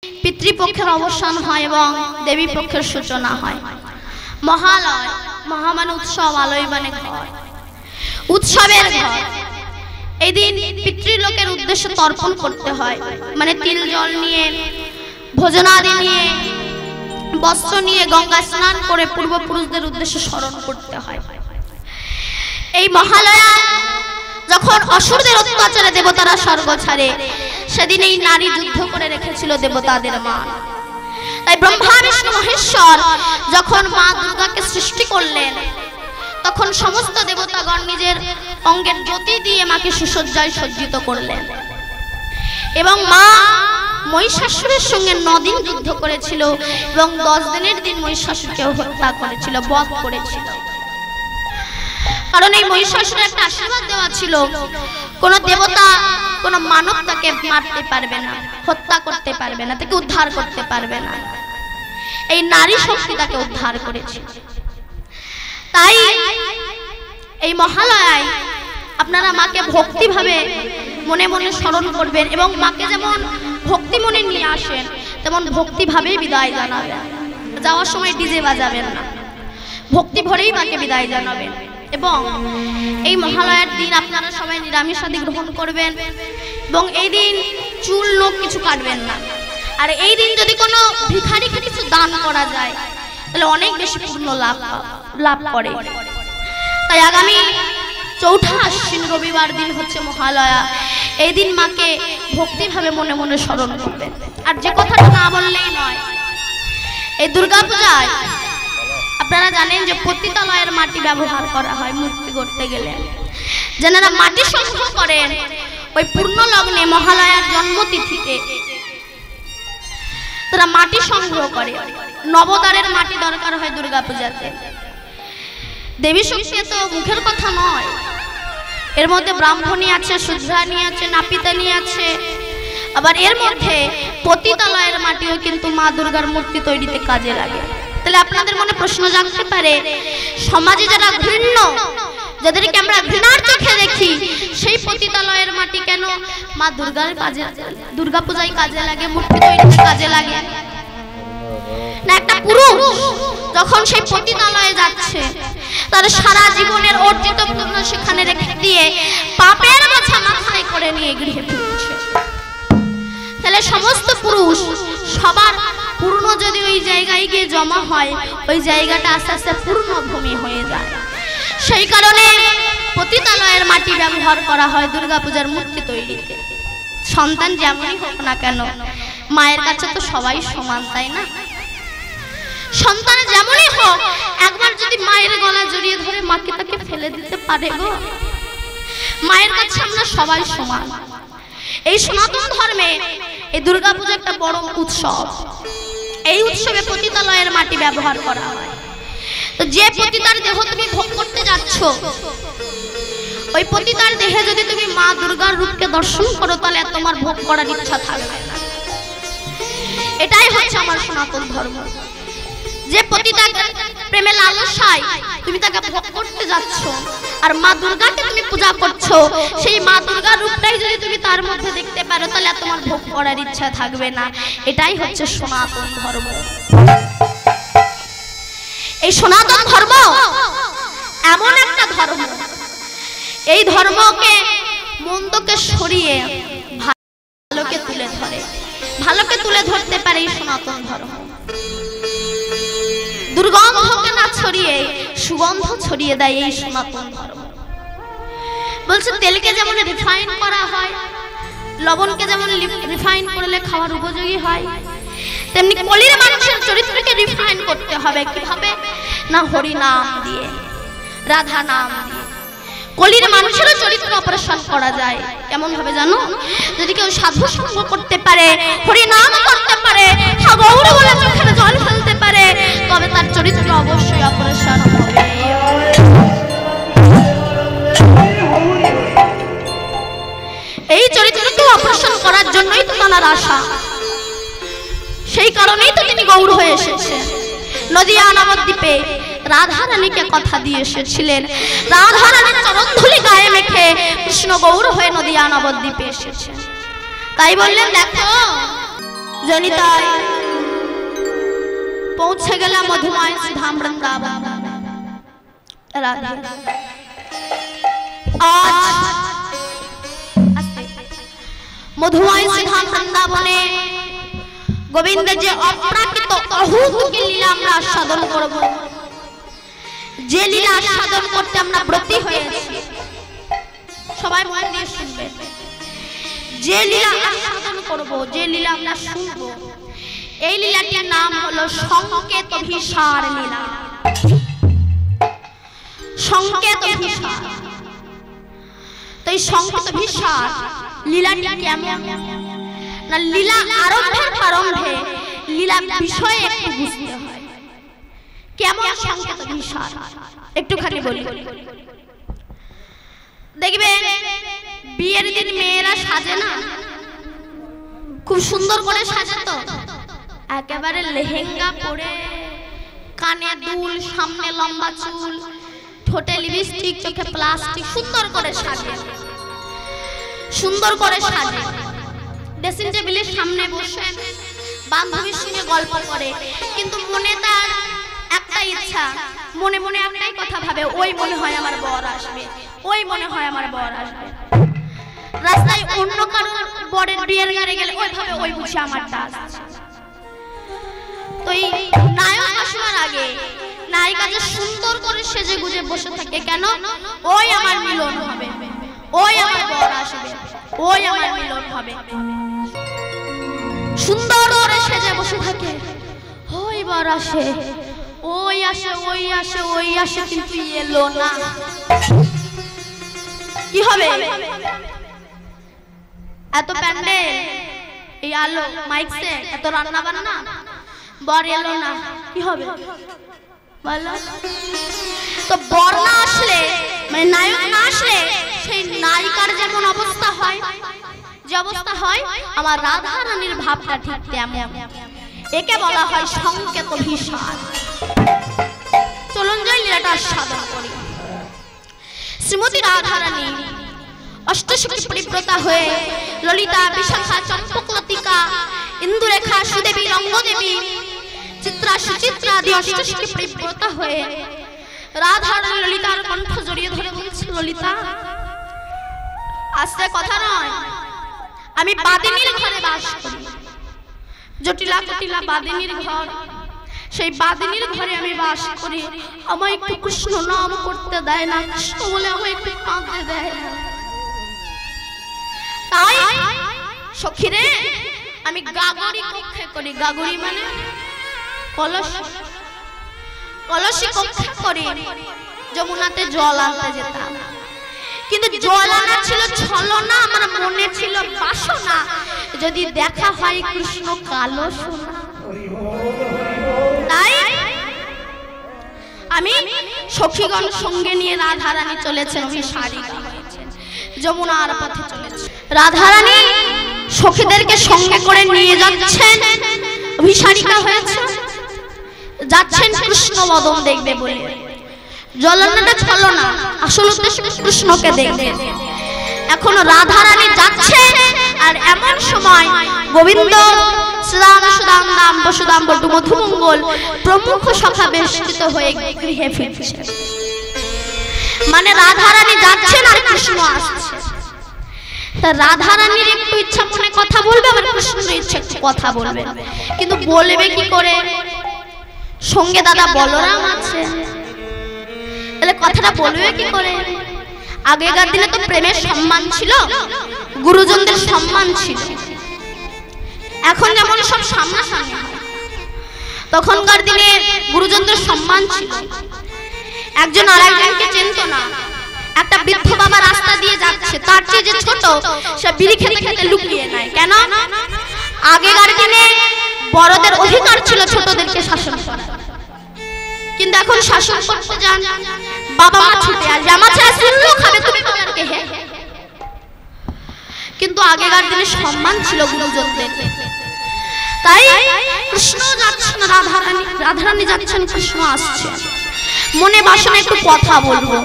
পিতৃপক্ষের অবসান হয় এবং দেবী পক্ষের সূচনা হয়। মহালয়, মহা মানে উৎসব, আলোয় মানে ঘর, উৎসবের ঘর। এই দিন পিতৃলোকের উদ্দেশ্যে তর্পণ করতে হয়, মানে তিল জল নিয়ে, ভোজনাদি নিয়ে, বস্ত্র নিয়ে গঙ্গা স্নান করে পূর্বপুরুষদের উদ্দেশ্যে স্মরণ করতে হয়। এই মহালয়া যখন অসুরদের অত্যাচারে দেবতারা স্বর্গ ছাড়ে, সেদিন এই নারী যুদ্ধ করে রেখেছিল দেবতাদের মান। তাই ব্রহ্মা বিষ্ণু মহেশ্বর যখন মা দুর্গাকে সৃষ্টি করলেন, তখন সমস্ত দেবতাগণ নিজের অঙ্গের জ্যোতি দিয়ে মাকে সুসজ্জায় সজ্জিত করলেন এবং মা মহিষাসুরের সঙ্গে 9 দিন যুদ্ধ করেছিল এবং 10 দিনের দিন মহিষাসুরকে হত্যা করেছিল, বধ করেছিল। কারণ এই মহিষাসুরের একটা আশীর্বাদ দেওয়া ছিল, কোন দেবতা কোন মানব তাকে মারতে পারবে না, হত্যা করতে পারবে না, তাকে উদ্ধার করতে পারবে না। এই নারী শক্তি তাকে উদ্ধার করেছে। তাই এই মহালয়ায় আপনারা মাকে ভক্তিভাবে মনে মনে স্মরণ করবেন এবং মাকে যেমন ভক্তি মনে নিয়ে আসেন, তেমন ভক্তিভাবেই বিদায় জানাবেন। যাওয়ার সময় ডিজে বাজাবেন না, ভক্তি ভরেই মাকে বিদায় জানাবেন। এবং এই মহালয়ার দিন আপনারা সবাই নিরামিষাদি গ্রহণ করবেন এবং এই দিন চুল নখ কিছু কাটবেন না। আর এই দিন যদি কোনো ভিখারিকে কিছু দান করা যায়, তাহলে অনেক বেশি পূর্ণ লাভ করে। তাই আগামী 4ঠা আশ্বিন রবিবার দিন হচ্ছে মহালয়া। এই দিন মাকে ভক্তিভাবে মনে মনে স্মরণ করবেন। আর যে কথাটা না বললেই নয়, এই দুর্গা পূজায় আপনারা জানেন যে পতিতালয়ের মাটি ব্যবহার করা হয় মূর্তি করতে গেলে। যারা মাটি সংগ্রহ করেন, ওই পূর্ণ লগ্নে মহালয়ার জন্মতিথিতে তারা মাটি সংগ্রহ করে। নবদ্বারের মাটি দরকার হয় দুর্গা পূজাতে। দেবী শক্তি তো মুখের কথা নয়, এর মধ্যে ব্রাহ্মণী আছে, শূদ্রাণী আছে, নাপিতানি আছে, আবার এর মধ্যে পতিতালয়ের মাটিও কিন্তু মা দুর্গার মূর্তি তৈরিতে কাজে লাগে। তাহলে আপনাদের মনে প্রশ্ন জাগতে পারে, সমাজে যারা ঘৃণ্য, যাদেরকে আমরা ঘৃণার চোখে দেখি, সেই পতিতালয়ের মাটি কেন মা দুর্গার কাজে, দুর্গা পূজায় কাজে লাগে, মূর্তি তৈরিতে কাজে লাগে না? একটা পুরুষ যখন সেই পতিতালয়ে যাচ্ছে, তার সারা জীবনের অর্জিত পুণ্য সেখানে রেখে দিয়ে পাপের বোঝা মাথায় করে নিয়ে গৃহে ফিরছে। তাহলে সমস্ত পুরুষ সবার পূর্ণ যদি ওই জায়গায় গিয়ে জমা হয়, ওই জায়গাটা আস্তে আস্তে পূর্ণ ভূমি হয়ে যায়। সেই কারণে পতিতালয়ের মাটি ব্যবহার করা হয় দুর্গাপূজার মূর্তি তৈরিতে। সন্তান যেমনই হোক না কেন, মায়ের কাছে তো সবাই সমান, তাই না? সন্তান যেমনই হোক, একবার যদি মায়ের গলা জড়িয়ে ধরে মাকে তাকে ফেলে দিতে পারে গো। মায়ের কাছে আমরা সবাই সমান। এই সনাতন ধর্মে এই দুর্গাপূজা একটা বড় উৎসব। এই উৎসবে পতিতালয়ের মাটি ব্যবহার করা হয়। তো যে পতিতার দেহ তুমি ভোগ করতে যাচ্ছ, ওই পতিতার দেহে যদি তুমি মা দুর্গার রূপকে দর্শন করো, তাহলে তোমার ভোগ করার ইচ্ছা থাকবে না। এটাই হচ্ছে আমার সনাতন ধর্ম। যে পতিতার প্রেমে লালসায় তুমি তাকে ভোগ করতে যাচ্ছ, আর মা দুর্গাকে তুমি পূজা করছো, সেই মা দুর্গার রূপটাই যদি তুমি তার মধ্যে দেখতে পারো, তাহলে তোমার ভোগ করার ইচ্ছা থাকবে না। এটাই হচ্ছে সনাতন ধর্ম। এই সনাতন ধর্ম এমন একটা ধর্ম, এই ধর্মকে মন্দকে সরিয়ে ভালোকে তুলে ধরে, ভালোকে তুলে ধরতে পারে এই সনাতন ধর্ম। দুর্গন্ধকে না ছড়িয়ে সুগন্ধ ছড়িয়ে দেয় এই সনাতন ধর্ম। বলছে তেলকে যেমন রিফাইন করা হয়, লবণকে যেমন রিফাইন করলে খাওয়ার উপযোগী হয়, তেমনি কলির মানুষের চরিত্রকে রিফাইন করতে হবে। কিভাবে? না হরি নাম দিয়ে, রাধা নাম দিয়ে। কলির মানুষেরও চরিত্র অপারেশন করা যায়। কেমন ভাবে জানো? যদি কেউ সাধু সঙ্গ করতে পারে, হরি নাম করতে পারে, গৌর বলে চোখের জল ফেলতে পারে, তবে তার চরিত্র অবশ্যই অপারেশন হবে। এই চরিত্রকে অপারেশন করার জন্যই তো তার আশা। সেই কারণেই তো তিনি গৌর হয়ে এসেছেন। নদিয়া নবদ্বীপে রাধা রানীকে কথা দিয়ে এসেছিলেন। রাধা রানীর চরণধুলি গায়ে মেখে কৃষ্ণ গৌর হয়ে নদিয়া নবদ্বীপে এসেছেন। তাই বললেন, দেখো জনিতাই পৌঁছে গেলাম মধুময় ধাম বৃন্দাবন। আজ মধুময় ধাম বৃন্দাবনে গোবিন্দ যে অপ্রাকৃত অহূতকে লীলা আমরা আস্বাদন করব, যে লীলা আস্বাদন করতে আমরা ব্রতী হয়েছি, সবাই মন দিয়ে শুনবেন। যে লীলা আস্বাদন করব, যে লীলা আমরা শুনব, এই লীলাটির নাম হলো সংকেত অভিসার লীলা। সংকেত অভিসার। তো এই সংকেত অভিসার লীলাটি কেমন না, লীলা আরম্ভের প্রারম্ভে লীলা বিষয়ে একটু বুঝতে হয়। কেমন সংকেত অভিসার একটুখানি বলি। দেখবে বিয়ের দিন মেয়েরা সাজে না, খুব সুন্দর করে সাজে, তো একেবারে লেহেঙ্গা পরে, কানে দুল, সামনে লম্বা চুল, ঠোঁটে লিপস্টিক, চোখে প্লাস্টিক, সুন্দর করে সাজে, সুন্দর করে সাজে। ড্রেসিং টেবিলের সামনে বসে বান্ধবীর সঙ্গে গল্প করে, কিন্তু মনে তার একটা ইচ্ছা, মনে মনে একটাই কথা ভাবে, ওই মনে হয় আমার বর আসবে, ওই মনে হয় আমার বর আসবে। রাস্তায় অন্য কারো বরের বিয়ের গাড়ি গেলে ওই ভাবে, ওই বুঝে আমারটা আসছে। তো এই নায়ক আসবার আগে নায়িকা যে সুন্দর করে সেজে গুজে বসে থাকে, কেন? ওই আমার মিলন হবে, ওই আমার বর আসবে, ওই আমার মিলন হবে। সুন্দর করে সেজে বসে থাকে, ওই বর আসে, ওই আসে, ওই আসে, ওই আসে, কিন্তু এলো না। কি হবে? এত প্যান্ডেল, এই আলো, মাইক সেট, এত রান্না বান্না, বর এলো না, কি হবে বলো? তো বর না আসলে, মানে নায়ক না আসলে, সেই নায়িকার যেমন অবস্থা হয়, যে অবস্থা হয়, আমার রাধা রানীর ভাবটা ঠিক তেমন। একে বলা হয় সংকেত অভিসার। চলুন যাই লীলাটা আস্বাদন করি। শ্রীমতী রাধা রানী অষ্টসখী পরিব্রতা হয়ে ললিতা, বিশাখা, চম্পকলতিকা, ইন্দুরেখা, সুদেবী, রঙ্গদেবী, চিত্রা, সুচিত্রা আদি অষ্টসখী পরিব্রতা হয়ে রাধা রানী ললিতার কণ্ঠ জড়িয়ে ধরে বলছে, ললিতা, আস্তে কথা নয়, আমি বাদিনীর ঘরে বাস করি, জটিলা জটিলা বাদিনীর ঘর, সেই বাদিনীর ঘরে আমি বাস করি। আমায় একটু কৃষ্ণ নাম করতে দেয় না, কৃষ্ণ বলে আমায় একটু কাঁদতে দেয় না। তাই সখী রে, আমি গাগরি কক্ষে করি। গাগরি মানে কলসি, কলসি কক্ষে করি। যমুনাতে জল আনতে যেতাম, কিন্তু জল আনা ছিল ছলনা, আমার মনে ছিল বাসনা, যদি দেখা হয় কৃষ্ণ কালো সোনা। তাই আমি সখীগণ সঙ্গে নিয়ে রাধা রানী চলেছেন, অভিসারী যমুনার পথে চলেছে। রাধা রানী সখীদেরকে সঙ্গে করে নিয়ে যাচ্ছেন, অভিসারিকা হয়েছে, যাচ্ছেন কৃষ্ণ বদন দেখবে বলে। জলনাটা ছলো না, আসল উদ্দেশ্য কৃষ্ণকে দেখবে। এখন রাধা রানী যাচ্ছে, আর এমন সময় গোবিন্দ, শ্রীরাম, সুদাম, দাম, বসুদাম, বটু, মধুমঙ্গল প্রমুখ সখা বেষ্টিত হয়ে গৃহে ফিরছে। মানে রাধা রানী যাচ্ছেন আর কৃষ্ণ আসছে। তা রাধা রানীর একটু ইচ্ছা মনে কথা বলবে, আবার কৃষ্ণের ইচ্ছা কথা বলবে, কিন্তু বলবে কি করে? সঙ্গে দাদা বলরাম আছে, তাহলে কথাটা বলবে কি করে? আগেকার দিনে তো প্রেমের সম্মান ছিল, গুরুজনদের সম্মান ছিল। এখন যেমন সব সামনাসামনি, তখনকার দিনে গুরুজনদের সম্মান ছিল। একজন আর একজনকে চিনত না। একটা বৃদ্ধ বাবা রাস্তা দিয়ে যাচ্ছে, তার চেয়ে যে ছোট সে বিড়ি খেতে খেতে লুকিয়ে নেয়। কেন? আগেকার দিনে বড়দের অধিকার ছিল ছোটদেরকে শাসন করা, কিন্তু এখন শাসন করতে যান, বাবা মা ছুটে আসবে, আমার ছেলে শুনলেও খাবে, তুমি বাবাকে হে। কিন্তু আগেকার দিনে সম্মান ছিল গুরুজনদের। তাই কৃষ্ণ যাচ্ছেন, রাধা রানী যাচ্ছেন, কৃষ্ণ আসছে। মনে বাসনে একটু কথা বলবো।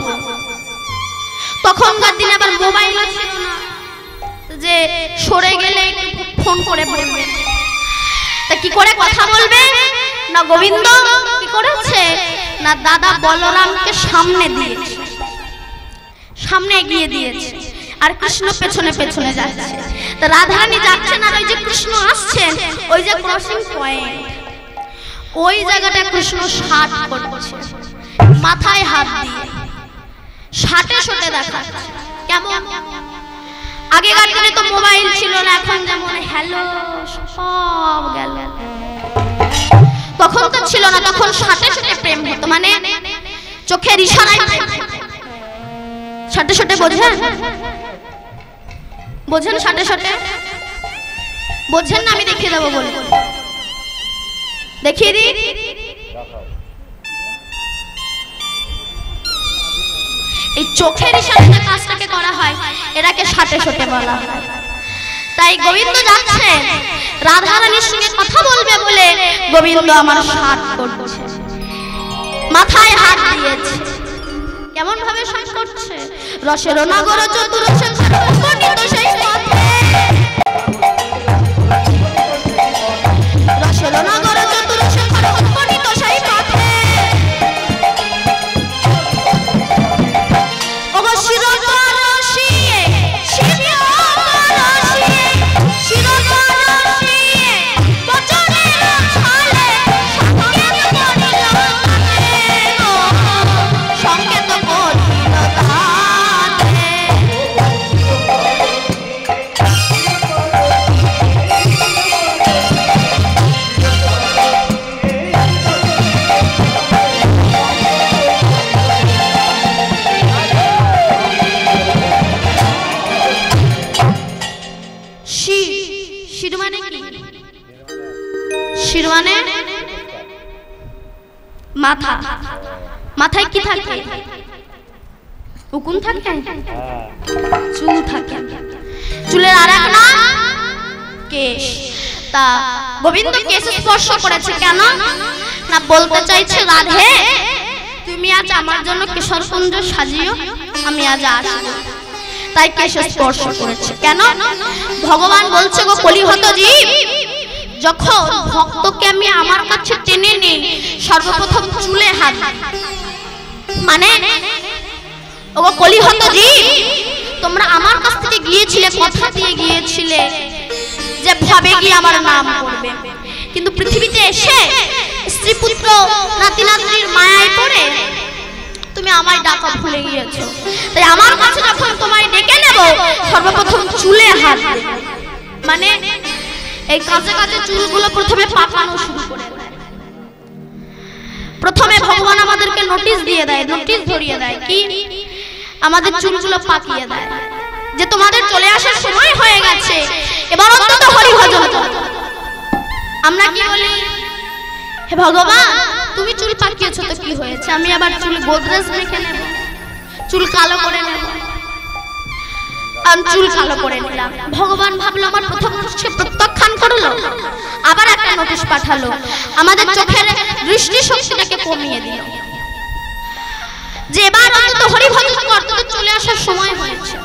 তখনকার দিনে আবার মোবাইল ছিল না যে সরে গেলে ফোন করে বলবেন, তা কি করে কথা বলবে না গোবিন্দ কি করেছে না দাদা বলরামকে সামনে দিয়েছে, সামনে এগিয়ে দিয়েছে আর কৃষ্ণ পেছনে পেছনে যাচ্ছে। তা রাধারানী যাচ্ছেন আর ওই যে কৃষ্ণ আসছেন ওই যে ক্রসিং পয়েন্ট ওই জায়গাটা কৃষ্ণ ষাট করছে মাথায় হাত দিয়ে ষাটে ষাটে দেখাচ্ছে। কেমন আগেকার দিনে তো মোবাইল ছিল না, এখন যেমন হ্যালো সব গেল, তখন তো ছিল না, তখন ষাটে ষাটে প্রেম হতো, মানে চোখের ইশারায় ষাটে ষাটে। বোঝেন বোঝেন ষাটে ষাটে বোঝেন না? আমি দেখিয়ে দেবো, বলে দেখিয়ে দিই। এই চোখের ইশারাতে কাজটাকে করা হয়, এটাকে ষাটে ষাটে বলা হয়। তাই গোবিন্দ যাচ্ছে রাধারানীর সঙ্গে কথা বলবে বলে গোবিন্দ আমার ষাট করছে, মাথায় হাত দিয়েছে। কেমন ভাবে ষাট করছে? রসের নগর চতুর্থ বর্ণিত সেই পথে, রসের নগর চতুর্থ বর্ণিত সেই পথে, মাথা, মাথায় কি থাকে? উকুন থাকে, চুল থাকে, চুলের আর এক নাম কেশ। তা গোবিন্দ কেশ স্পর্শ করেছে কেন না বলতে চাইছে রাধে তুমি আজ আমার জন্য কেশরকুঞ্জ সাজিও, আমি আজ আসবো, তাই কেশ স্পর্শ করেছে। কেন? ভগবান বলছে গো কলিহত জীব, যখন ভক্তকে আমি আমার কাছে টেনে নিই সর্বপ্রথম চুলে হাত, মানে ওগো কলিহত জীব তোমরা আমার কাছ থেকে গিয়েছিলে, কথা দিয়ে গিয়েছিলে যে ভাবে গিয়ে আমার নাম করবে, কিন্তু পৃথিবীতে এসে স্ত্রী পুত্র নাতি নাতনির মায়ায় পড়ে তুমি আমায় ডাকা ভুলে গিয়েছো। তাই আমার কাছে যখন তোমায় ডেকে নেব সর্বপ্রথম চুলে হাত, মানে এই কাছে কাছে চুলগুলো প্রথমে পাকানো শুরু করে দেয়। প্রথমে ভগবান আমাদেরকে নোটিশ দিয়ে দেয়, নোটিশ ধরিয়ে দেয়, কি আমাদের চুলগুলো পাকিয়ে দেয় যে তোমাদের চলে আসার সময় হয়ে গেছে, এবার অন্তত হরি ভজন করো। আমরা কি বলি, হে ভগবান তুমি চুল পাকিয়েছো তো কি হয়েছে, আমি আবার চুল গোদরেজ রেখে নেব, চুল কালো করে নেব, চুল কালো করে নিলাম। ভগবান ভাবলো আমার প্রথম সে প্রত্যাখ্যান করলো, আবার একটা নোটিশ পাঠালো, আমাদের চোখের দৃষ্টি শক্তিটাকে কমিয়ে দিল, যে এবার অন্তত হরি ভজন করতে চলে আসার সময় হয়েছে।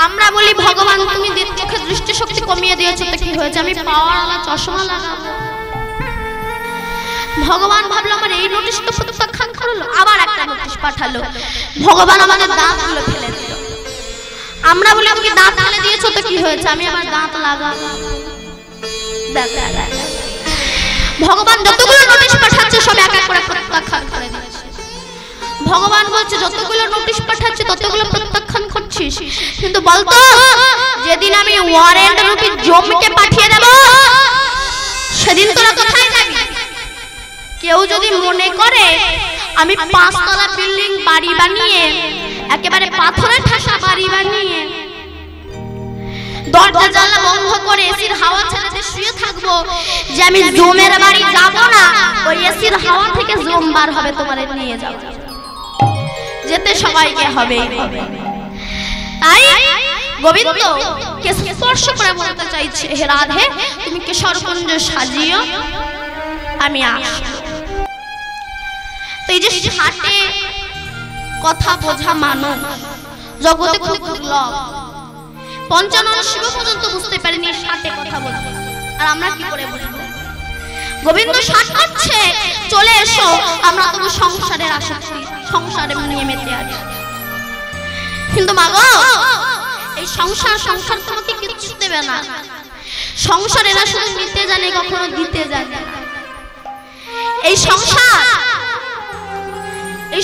আমরা বলি ভগবান তুমি চোখের দৃষ্টি শক্তি কমিয়ে দিয়েছো তো কি হয়েছে, আমি পাওয়ারওয়ালা চশমা লাগাবো। ভগবান ভাবলো আমার এই নোটিশ তো প্রত্যাখ্যান করলো, আবার একটা নোটিশ পাঠালো, ভগবান আমাদের দাঁতগুলো ফেলে দিল। আমরা বলি তুমি দাঁত ফেলে দিয়েছো তো কি হয়েছে, আমি আবার দাঁত লাগাবো। ভগবান যতগুলো নোটিশ পাঠাচ্ছে সব এক এক করে প্রত্যাখ্যান করে দিচ্ছে। ভগবান বলছে যতগুলো নোটিশ পাঠাচ্ছে ততগুলো প্রত্যাখ্যান করছিস, কিন্তু বলতো যেদিন আমি ওয়ারেন্ট রূপী জমিকে পাঠিয়ে দেব সেদিন তোরা কোথায় যাবি? কেউ যদি মনে করে আমি 5 তলা বিল্ডিং বাড়ি বানিয়ে একেবারে পাথরে ঠাসা বাড়ি বানিয়ে দরজা জানলা বন্ধ করে এসির হাওয়া ছেড়ে শুয়ে থাকবো, যে আমি জমের বাড়ি যাব না, ওই এসির হাওয়া থেকে জম বার হবে তোমারে নিয়ে যাব, যেতে সবাইকে হবে। তাই গোবিন্দ কে স্পর্শ করে বলতে চাইছে হে রাধে তুমি কেশরকুঞ্জ সাজিও, আমি আসবো। তো এই যে ষাটে কথা বোঝা মানুষ জগতে খুব দুর্লভ, পঞ্চানন শিব পর্যন্ত বুঝতে পারেনি ষাটে কথা বলতে, আর আমরা কি করে বুঝবো? গোবিন্দ সাত করছে চলে এসো, আমরা তবু সংসারের আসক্তি, সংসারে নিয়ে মেতে আছি। কিন্তু মা গো, এই সংসার সংসার তোমাকে কিচ্ছু দেবে না। সংসারেরা শুধু নিতে জানে, কখনো দিতে জানে না। এই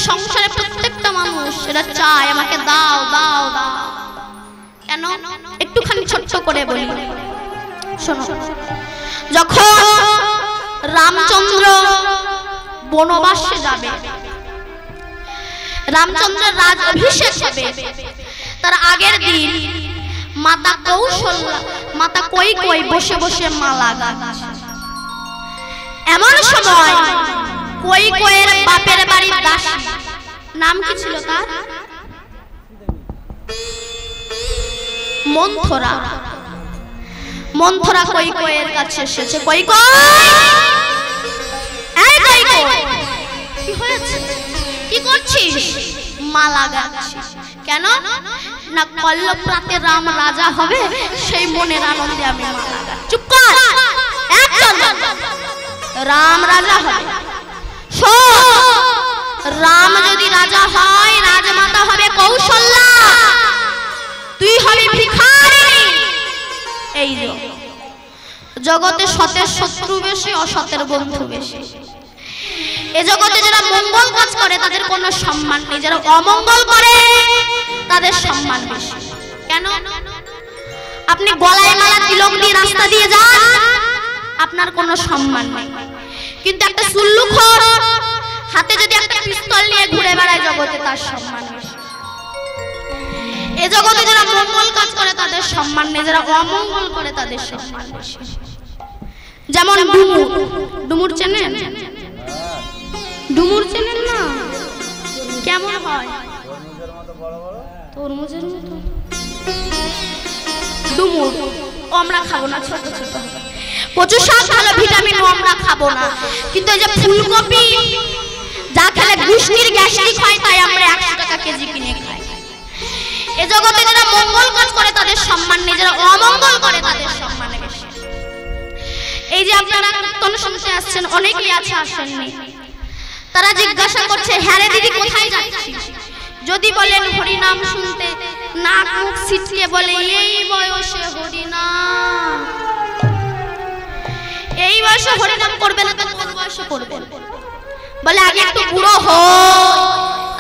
সংসারে প্রত্যেকটা মানুষ এরা চায় আমাকে দাও দাও দাও। কেন? একটুখানি ছোট্ট করে বলি, শোনো। যখন রামচন্দ্র বনবাসে যাবে, রামচন্দ্রের রাজ অভিষেক হবে, তার আগের দিন মাতা কৌশল্যা, মাতা কৈকেয়ী বসে বসে মালা গাঁথছে। এমন সময় কৈকেয়ীর বাপের বাড়ির দাসী, নাম কি ছিল তার? মন্থরা। মন্থরা কৈকেয়ীর কাছে এসেছে। কৈকেয়ী, এই কৈকেয়ী, কি হয়েছে? কি করছিস? মালা গাঁথছিস। কেন? না কল্লপ্রাতে রাম রাজা হবে, সেই মনের আনন্দে আমি মালা গাঁথছি। চুপ কর, একদম। রাম রাজা হবে, রাম যদি রাজা হয়, রাজমাতা হবে কৌশল্যা, তুই হবি ভিখারিণী। এই জগতে সতের শত্রু বেশি, অসতের বন্ধু বেশি। এ জগতে যারা মঙ্গল কাজ করে তাদের কোনো সম্মান নেই, যারা অমঙ্গল করে তাদের সম্মান বেশি। কেন? আপনি গলায় মালা তিলক দিয়ে রাস্তা দিয়ে যান, আপনার কোনো সম্মান নেই। কিন্তু একটা সুল্লুখোর হাতে যদি একটা পিস্তল নিয়ে ঘুরে বেড়ায় জগতে, তার সম্মান বেশি। এ জগতে যারা মঙ্গল কাজ করে তাদের সম্মান নেই, যারা অমঙ্গল করে তাদের সম্মান বেশি। যেমন ডুমুর। ডুমুর চেনেন? ডুমুর চেনেন না? কেমন হয়? তরমুজের মতো ডুমুর। আমরা খাবো না, ছোট ছোট। কচু শাক ভালো, ভিটামিন আমরা খাবো না। কিন্তু এই যে ফুলকপি, যা খেলে গুষ্টির গ্যাস্ট্রিক হয়, তাই আমরা 100 টাকা কেজি কিনে খাই। এ জগতে যারা মঙ্গল কাজ করে তাদের সম্মান নেই, যারা অমঙ্গল করে তাদের সম্মান বেশি। এই যে আপনারা কীর্তন শুনতে আসছেন, অনেকেই আছে আসেননি, তারা জিজ্ঞাসা করছে, হ্যাঁ রে দিদি কোথায় যাচ্ছিস? যদি বলেন হরি নাম শুনতে, নাক মুখ ছিটকে বলে এই বয়সে হরি নাম, এই বয়সে হরি নাম করবে না, তো কোন বয়সে করবে? বলে আগে একটু বুড়ো হো,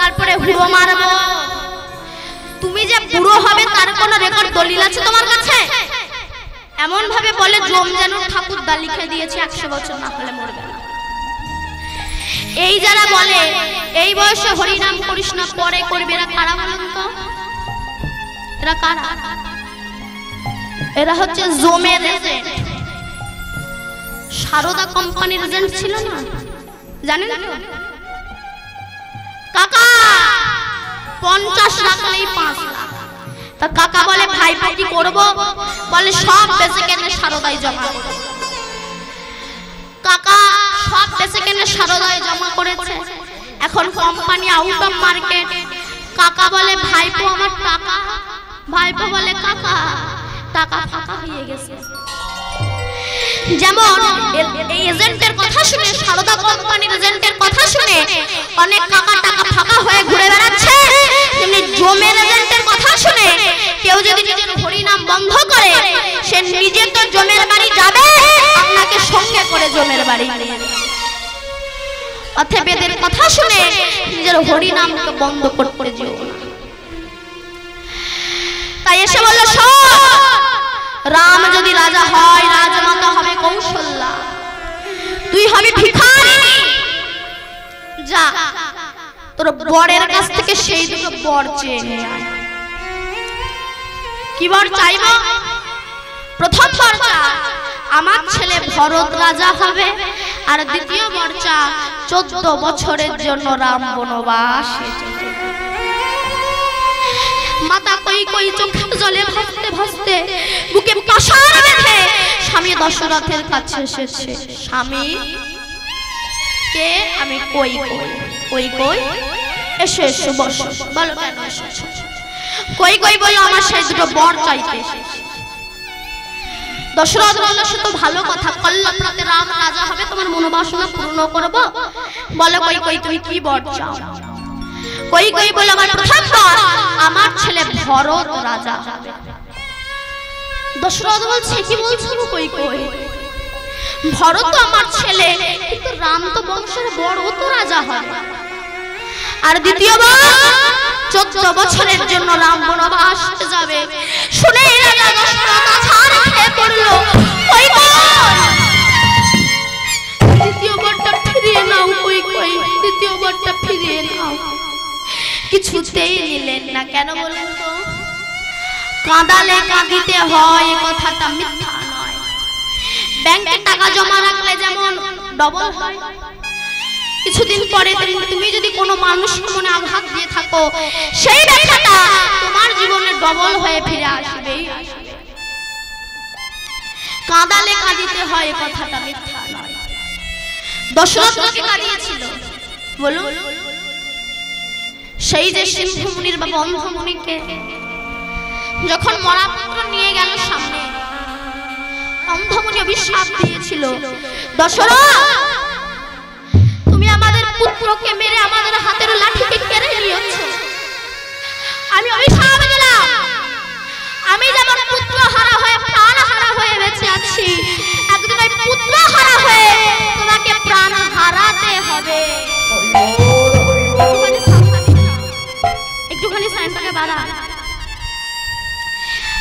তারপরে হুড়ো মারবো। তুমি যে বুড়ো হবে তার কোন রেকর্ড দলিল আছে তোমার কাছে? এমন ভাবে বলে জম যেন ঠাকুরদা লিখে দিয়েছে 100 বছর না হলে মরবে না। এই যারা বলে এই বয়সে হরি নাম করিস না, পরে করবে, এরা কারা বলেন তো? এরা কারা? এরা হচ্ছে জমের এজেন্ট। সারদা কোম্পানির এজেন্ট ছিল না, জানেন তো? কাকা 50 রাখলেই 5 লাখ। তা কাকা বলে ভাইপো কি করবো? বলে সব বেঁচে কেনে সারদায় জমা করো। কাকা সব বেঁচে কেনে সারদায় জমা করেছে, এখন কোম্পানি আউট অফ মার্কেট। কাকা বলে ভাইপো আমার টাকা। ভাইপো বলে কাকা টাকা ফাঁকা হয়ে গেছে। যেমন এই এজেন্টের কথা শুনে, সারদা কোম্পানির এজেন্টের কথা শুনে অনেক কাকা টাকা ফাঁকা হয়ে ঘুরে বেড়াচ্ছে, তেমনি জমের এজেন্টের কথা শুনে কেউ যদি নিজের হরি নাম বন্ধ করে, সে নিজে তো জমের বাড়ি যাবে, আপনাকে সঙ্গে করে জমের বাড়ি নিয়ে যাবে। অতএব এদের কথা শুনে নিজের হরি নামকে বন্ধ করতে যেও না। তাই এসে বলল, রাম যদি রাজা হয়, রাজমাতা হবে কৌশল্যা, তুই হবি ভিখারিণী। যা তোর বরের কাছ থেকে সেই দুটো বর চেয়ে নিয়ে আয়। কি বর চাইব? প্রথম বর চা আমার ছেলে ভরত রাজা হবে, আর দ্বিতীয় বর চা 14 বছরের জন্য রাম বনবাসে যেতে। মাতা কৈকেয়ী চোখের জলে ভাসতে ভাসতে বুকে পাশার বেঁধে স্বামী দশরথের কাছে এসেছে। স্বামী কে? আমি কৈকেয়ী। কৈকেয়ী এসো এসো বসো। বলো কেন এসেছো? কৈকেয়ী বলল আমার সেই দুটো বর চাইতে এসেছি। দশরথ বলল সে তো ভালো কথা, কল্লপ্রাতে রাম রাজা হবে, তোমার মনোবাসনা পূর্ণ করব। বলে কই কই তুমি কি বর চাও? কই কই বলে আমার প্রথম বর আমার ছেলে ভরত রাজা হবে। দশরথ বলছে কি বলছো কই কই? ভরত তো আমার ছেলে, কিন্তু রাম তো বংশের বড়, ও তো রাজা হবে। আর দ্বিতীয়বার 14 বছরের জন্য রাম বনবাস যাবে। শুনে রাজা দশরথ আছাড় খেয়ে পড়লো। কই কই দ্বিতীয়বারটা ফিরিয়ে নাও, কই কই দ্বিতীয়বারটা ফিরিয়ে নাও। কিছুতেই নিলেন না। কেন বলেন তো? কাঁদালে কাঁদিতে হয়, এ কথাটা মিথ্যা নয়। ব্যাংকে টাকা জমা রাখলে যেমন ডবল হয়, কিছুদিন পরে তুমি যদি কোনো মানুষের মনে আঘাত দিয়ে থাকো, সেই ব্যথাটা তোমার জীবনে ডবল হয়ে ফিরে আসবেই। কাঁদালে কাঁদিতে হয়, কথাটা মিথ্যা নয়। দশরথকে কাঁদিয়েছিল বলুন, সেই যে সিন্ধু মুনির বাবা অন্ধমুনিকে যখন মরাপুত্র নিয়ে গেল সামনে, অন্ধমুনি অভিশাপ দিয়েছিল, দশরথ তুমি আমাদের পুত্রকে মেরে আমাদের হাতের লাঠিকে কেড়ে নিয়েছো। আমি অভিশাপ দিলাম, আমি যেমন পুত্র হারা হয়ে প্রাণ হারা হয়ে বেঁচে আছি, একদিন ওই পুত্র হারা হয়ে তোমাকে প্রাণ হারাতে হবে। একটুখানি সাইনটাকে বাড়া।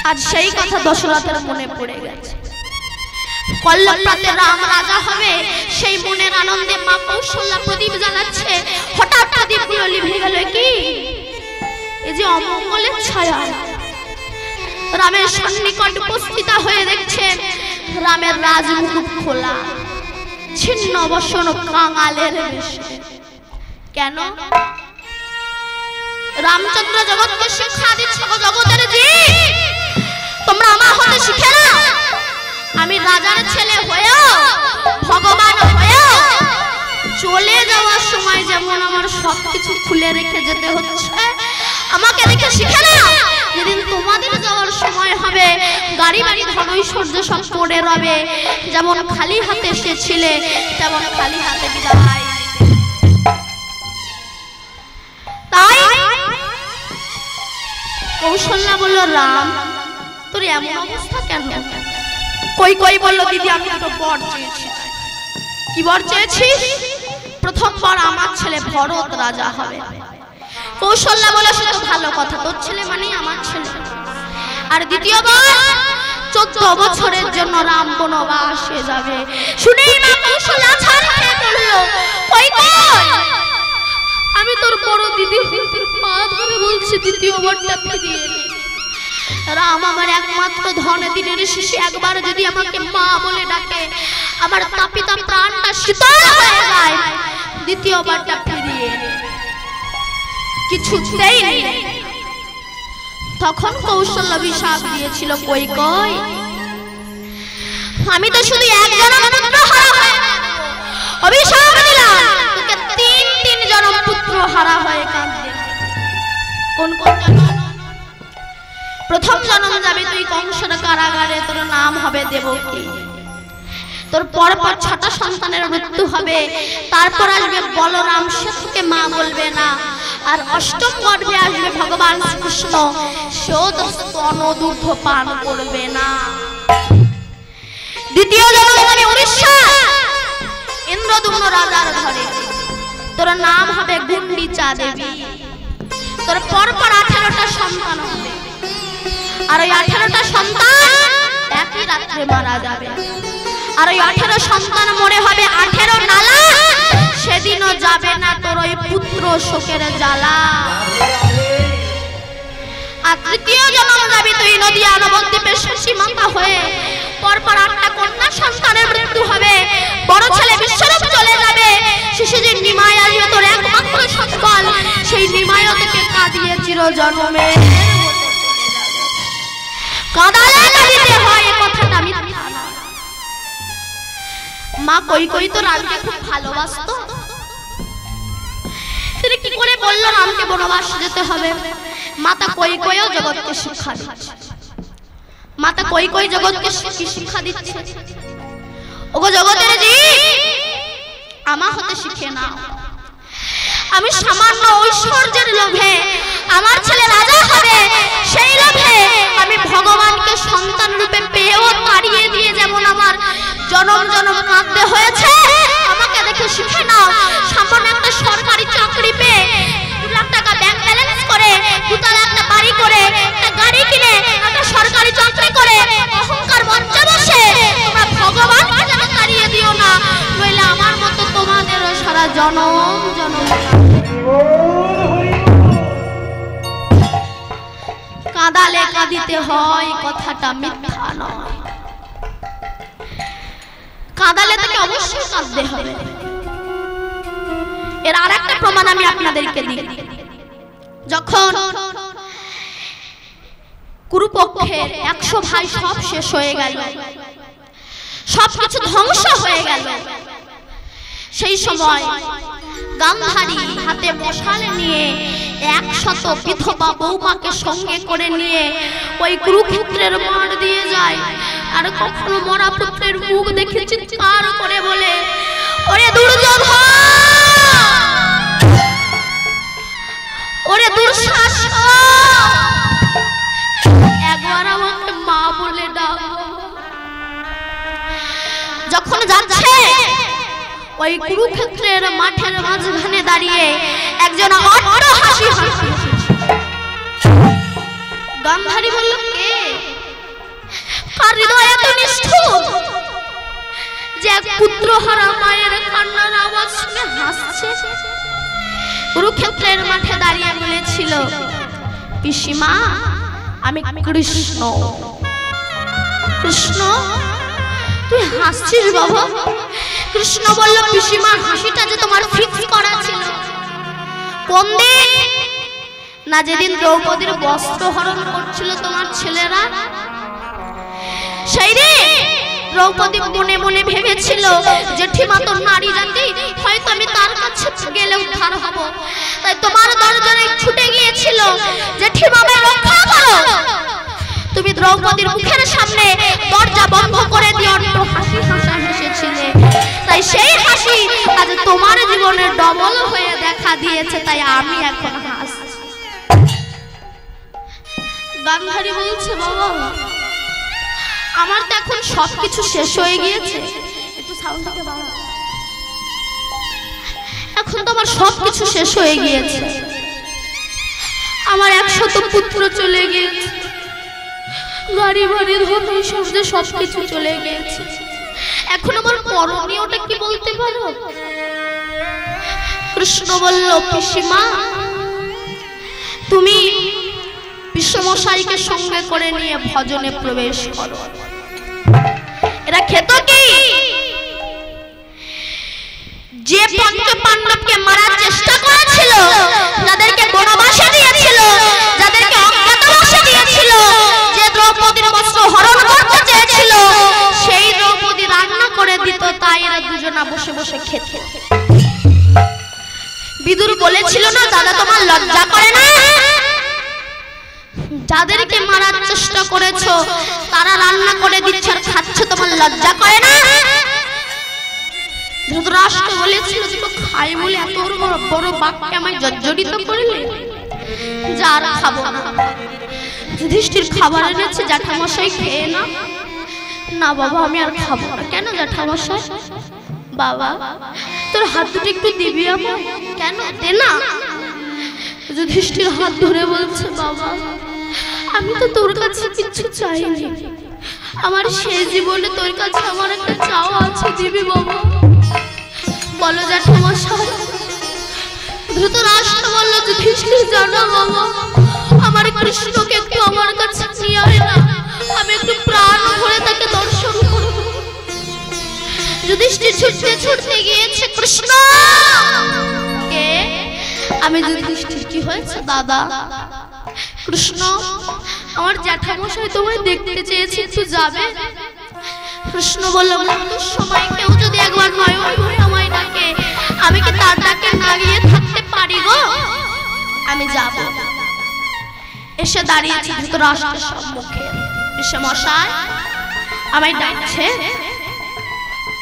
আজ সেই কথা দশরথের মনে পড়ে গেছে। কল্লপ্রাতে রাম রাজা হবে, সেই মনের আনন্দে মা কৌশল্যা প্রদীপ জ্বালাচ্ছে। হঠাৎ প্রদীপগুলো লিভে গেল। কি এই যে অমঙ্গলের ছায়া! রামের সন্নিকট উপস্থিত হয়ে দেখছে রামের রাজমুকুট খোলা, ছিন্ন বসন কাঙালের বেশে। কেন? রামচন্দ্র জগৎকে শিক্ষা দিচ্ছে, জগতের জি তোমরা আমার হতে শিখে না। আমি রাজার ছেলে হয়েও, ভগবান হয়েও চলে যাওয়ার সময় যেমন আমার সবকিছু খুলে রেখে যেতে হচ্ছে, আমাকে দেখে শিখে না। যেদিন তোমাদের যাওয়ার সময় হবে, গাড়ি বাড়ি ধন ঐশ্বর্য সব পড়ে রবে, যেমন খালি হাতে এসেছিলে তেমন খালি হাতে বিদায়। তাই কৌশল্যা বলল, রাম তোর এমন অবস্থা কেন? কই কই বলল, দিদি আমি তো বর চেয়েছি। কি বর চেয়েছিস? প্রথম বর আমার ছেলে ভরত রাজা হবে। কৌশল্যা বলে, সে তো ভালো কথা, তোর ছেলে মানে আমার ছেলে। আর দ্বিতীয়বার 14 বছরের জন্য রাম বনবাসে যাবে। শুনেই না কৌশল্যা ছাড় খেয়ে পড়ল। কই কই আমি তোর বড় দিদি, মা ধরে বলছি দ্বিতীয়বারটা ফিরিয়ে নে। রাম আমার একমাত্র ধন, দিনের শেষে একবার যদি আমাকে মা বলে ডাকে, আমার তাপিতা প্রাণটা শীতল হয়ে যায়। দ্বিতীয়বারটা ফিরিয়ে নে। কিছুতেই নেই। তখন কৌশল্যা অভিশাপ দিয়েছিল, কই কই আমি তো শুধু একজন পুত্র হারা হয়ে অভিশাপ দিলাম, তোকে 3 জনম পুত্র হারা হয়ে কাঁদবে। কোন কোন জনম? প্রথম জন্ম যাবে তুই কংসের কারাগারে, তোর নাম হবে দেবকী। তোর পরপর 6টা সন্তানের মৃত্যু হবে। তারপর আসবে বলরাম, সে তোকে মা বলবে না। আর অষ্টম গর্ভে আসবে ভগবান শ্রীকৃষ্ণ, সেও তো স্তন দুগ্ধ পান করবে না। দ্বিতীয় জন্ম যাবে উড়িষ্যা, ইন্দ্রদুম্ন রাজার ঘরে, তোর নাম হবে গুন্ডিচা দেবী। তোর পরপর 18টা সন্তান হবে। আর ওই 18টা সন্তান একই রাত্রে মারা যাবে। আর ওই 18 সন্তান মরে হবে 18 নালা, সেদিনও যাবে না তোর ওই পুত্র শোকের জ্বালা। আর তৃতীয় জন্ম যাবি তুই নদিয়া নবদ্বীপের শশী মাতা হয়ে, পরপর 8টা কন্যা সন্তানের মৃত্যু হবে। বড় ছেলে বিশ্বরূপ চলে যাবে, শেষে যে নিমাই আসবে তোর একমাত্র সন্তান, সেই নিমাইও তোকে কাঁদিয়ে চিরজন্মে কাঁদালে কাঁদিতে হয়, কথাটা মিথ্যা নয়। মা কই কই তো রামকে খুব ভালোবাসতো। তিনি কি করে বললো রামকে বনবাস যেতে হবে? মাতা কই কইও জগৎকে শিক্ষা দিচ্ছে। মাতা কই কই জগৎকে কি শিক্ষা দিচ্ছে? ওগো জগতের জি আমা হতে শিখে নাও। আমি সামান্য ঐশ্বর্যের লোভে আমার ছেলে রাজা হবে, সেই লোভে আমি ভগবানকে সন্তান রূপে পেয়েও তাড়িয়ে দিয়ে যেমন আমার জনম জনম কাঁদতে হয়েছে, আমাকে দেখে শিখে নাও। সামান্য একটা সরকারি চাকরি পেয়ে 2 লাখ টাকা ব্যাংক ব্যালেন্স করে, 2 তলা একটা বাড়ি করে, একটা গাড়ি কিনে, একটা সরকারি চাকরি করে অহংকার মঞ্চে বসে তোমরা ভগবানকে যেন তাড়িয়ে দিও না, নইলে আমার মতো তোমাদেরও সারা জনম জনম কাঁদালে কাঁদিতে হয়, কথাটা মিথ্যা নয়। কাঁদালে তাকে অবশ্যই কাঁদতে হবে। এর আরেকটা প্রমাণ আমি আপনাদেরকে দিই। যখন কুরুপক্ষের 100 ভাই সব শেষ হয়ে গেল, সবকিছু ধ্বংস হয়ে গেল, সেই সময় গান্ধারী হাতে মশাল নিয়ে 100 বিধবা বৌমাকে সঙ্গে করে নিয়ে ওই কুরুক্ষেত্রের মাঠ দিয়ে যায়। আর কখনো মরা পুত্রের মুখ দেখে চিৎকার করে বলে, ওরে দুর্যোধন, ওরে দুঃশাসন, একবার আমাকে মা বলে ডাক। যখন যাচ্ছে ওই কুরুক্ষেত্রের মাঠের মাঝখানে দাঁড়িয়ে একজন অট্ট হাসি হাসি। গান্ধারী বলল, কে? কার হৃদয় এত নিষ্ঠুর যে এক পুত্রহারা মায়ের কান্নার আওয়াজ শুনে হাসছে? কুরুক্ষেত্রের মাঠে দাঁড়িয়ে বলেছিল, পিসিমা আমি কৃষ্ণ। কৃষ্ণ? তুই হাসছিস বাবা? কৃষ্ণ বলল, পিসিমা হাসিটা যে তোমার ফিক্স করা ছিল। কোন দিন? না যেদিন দ্রৌপদীর বস্ত্র হরণ করছিল তোমার ছেলেরা, সেই দিন দ্রৌপদী মনে মনে ভেবেছিল জেঠিমা তো নারী জাতি, হয়তো আমি তার কাছে গেলে উদ্ধার হব, তাই তোমার দরজায় ছুটে গিয়েছিল, জেঠিমা আমায় রক্ষা করো। তুমি দ্রৌপদীর মুখের সামনে দরজা বন্ধ করে দিয়ে অট্ট হাসি হেসেছিলে, তাই সেই হাসি আজ তোমার জীবনে ডবল হয়ে দেখা দিয়েছে, তাই আমি এখন হাসছি। গান্ধারী বলছে, বাবা আমার তো এখন সবকিছু শেষ হয়ে গিয়েছে, একটু সাউন্ডটাকে বাড়াও। এখন তো আমার সবকিছু শেষ হয়ে গিয়েছে, আমার 100 পুত্র চলে গিয়েছে, গাড়ি বাড়ি ধন ঐশ্বর্য সবকিছু চলে গিয়েছে, এখন আমার করণীয়টা কি বলতে পারো? কৃষ্ণ বলল, পিসিমা তুমি বিশ্বমশাইকে সঙ্গে করে নিয়ে ভজনে প্রবেশ করো। এরা খেত কি? যে পঞ্চ পাণ্ডবকে মারার চেষ্টা করেছিল, যাদেরকে বনবাসে দিয়েছিল, যাদেরকে অজ্ঞাতবাসে দিয়েছিল, যে দ্রৌপদীর বস্ত্র হরণ করতে চেয়েছিল, সেই দ্রৌপদী রান্না করে দিত, তাই এরা দুজনা বসে বসে খেত। বিদুর বলেছিল না, দাদা তোমার লজ্জা করে না? যাদেরকে মারার চেষ্টা করেছো তারা রান্না করে দিচ্ছে আর খাচ্ছে, তোমার লজ্জা করে না? ধৃতরাষ্ট্র বলেছিল, তুমি খাই বলে এত বড় বাক্যে আমায় জর্জরিত করলে, যার খাবো না। যুধিষ্ঠির খাবার এনেছে, জ্যাঠামশাই খেয়ে না। না বাবা আমি আর খাবো না। কেন জ্যাঠামশাই? বাবা তোর হাত দুটো একটু দিবি আমার। কেন? দে না। যুধিষ্ঠির হাত ধরে বলছে, বাবা আমি তো তোর কাছে কিছু চাইনি, আমার শেষ জীবনে তোর কাছে আমার একটা চাওয়া আছে, দিবি বাবা? বলো জ্যাঠামশাই। ধৃতরাষ্ট্র বলল, যুধিষ্ঠির জানো বাবা, আমার কৃষ্ণকে একটু আমার কাছে নিয়ে আয় না, আমি একটু প্রাণ ভরে তাকে দর্শন করব। যুধিষ্ঠির ছুটতে ছুটতে গিয়েছে, কৃষ্ণ কে? আমি যুধিষ্ঠির। কি হয়েছে দাদা? কৃষ্ণ আমার জ্যাঠামশাই তোমায় দেখতে চেয়েছি, একটু যাবে? কৃষ্ণ বলল, সময় কেউ যদি একবার নয় ওই আমায় ডাকে, আমি কি তার ডাকে না গিয়ে থাকতে পারি গো? আমি যাব। এসে দাঁড়িয়েছি ধৃতরাষ্ট্রের সম্মুখে, এসে মশাই আমায় ডাকছে।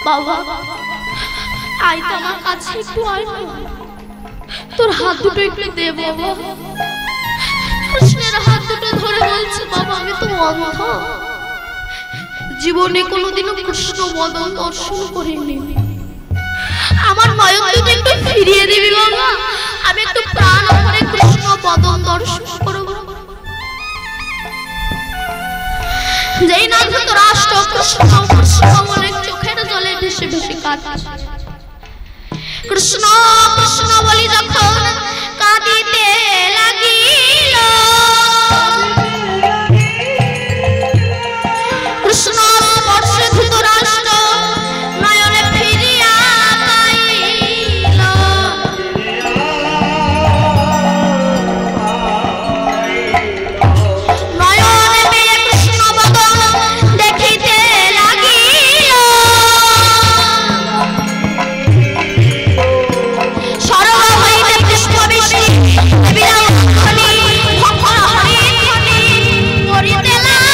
বাবা আয় তো আমার কাছে একটু আয় না, তোর হাত দুটো একটু দে বাবা। কৃষ্ণের হাত দুটো ধরে বলছে বাবা আমি তো অন্ধ, জীবনে কোনোদিনও কৃষ্ণ বদন দর্শন করিনি, আমার নয়ন দুটো একটু ফিরিয়ে দিবি বাবা, আমি একটু প্রাণ ভরে কৃষ্ণ বদন দর্শন করব। যেই না ধৃতরাষ্ট্র কৃষ্ণ কৃষ্ণ বলে চোখের জলে ভেসে ভেসে কাঁদছে, কৃষ্ণ কৃষ্ণ বলি যখন কাঁদিতে লাগিল, কৃষ্ণ স্পর্শে ধৃতরাষ্ট্র নয়নে ফিরিয়া পাইল, নয়নে পেয়ে কৃষ্ণ বদন দেখিতে লাগিল, সরল হইতে পুষ্পবৃষ্টি বিরাজমানি ভক্ষণ হরিধ্বনি করিতে লাগিল,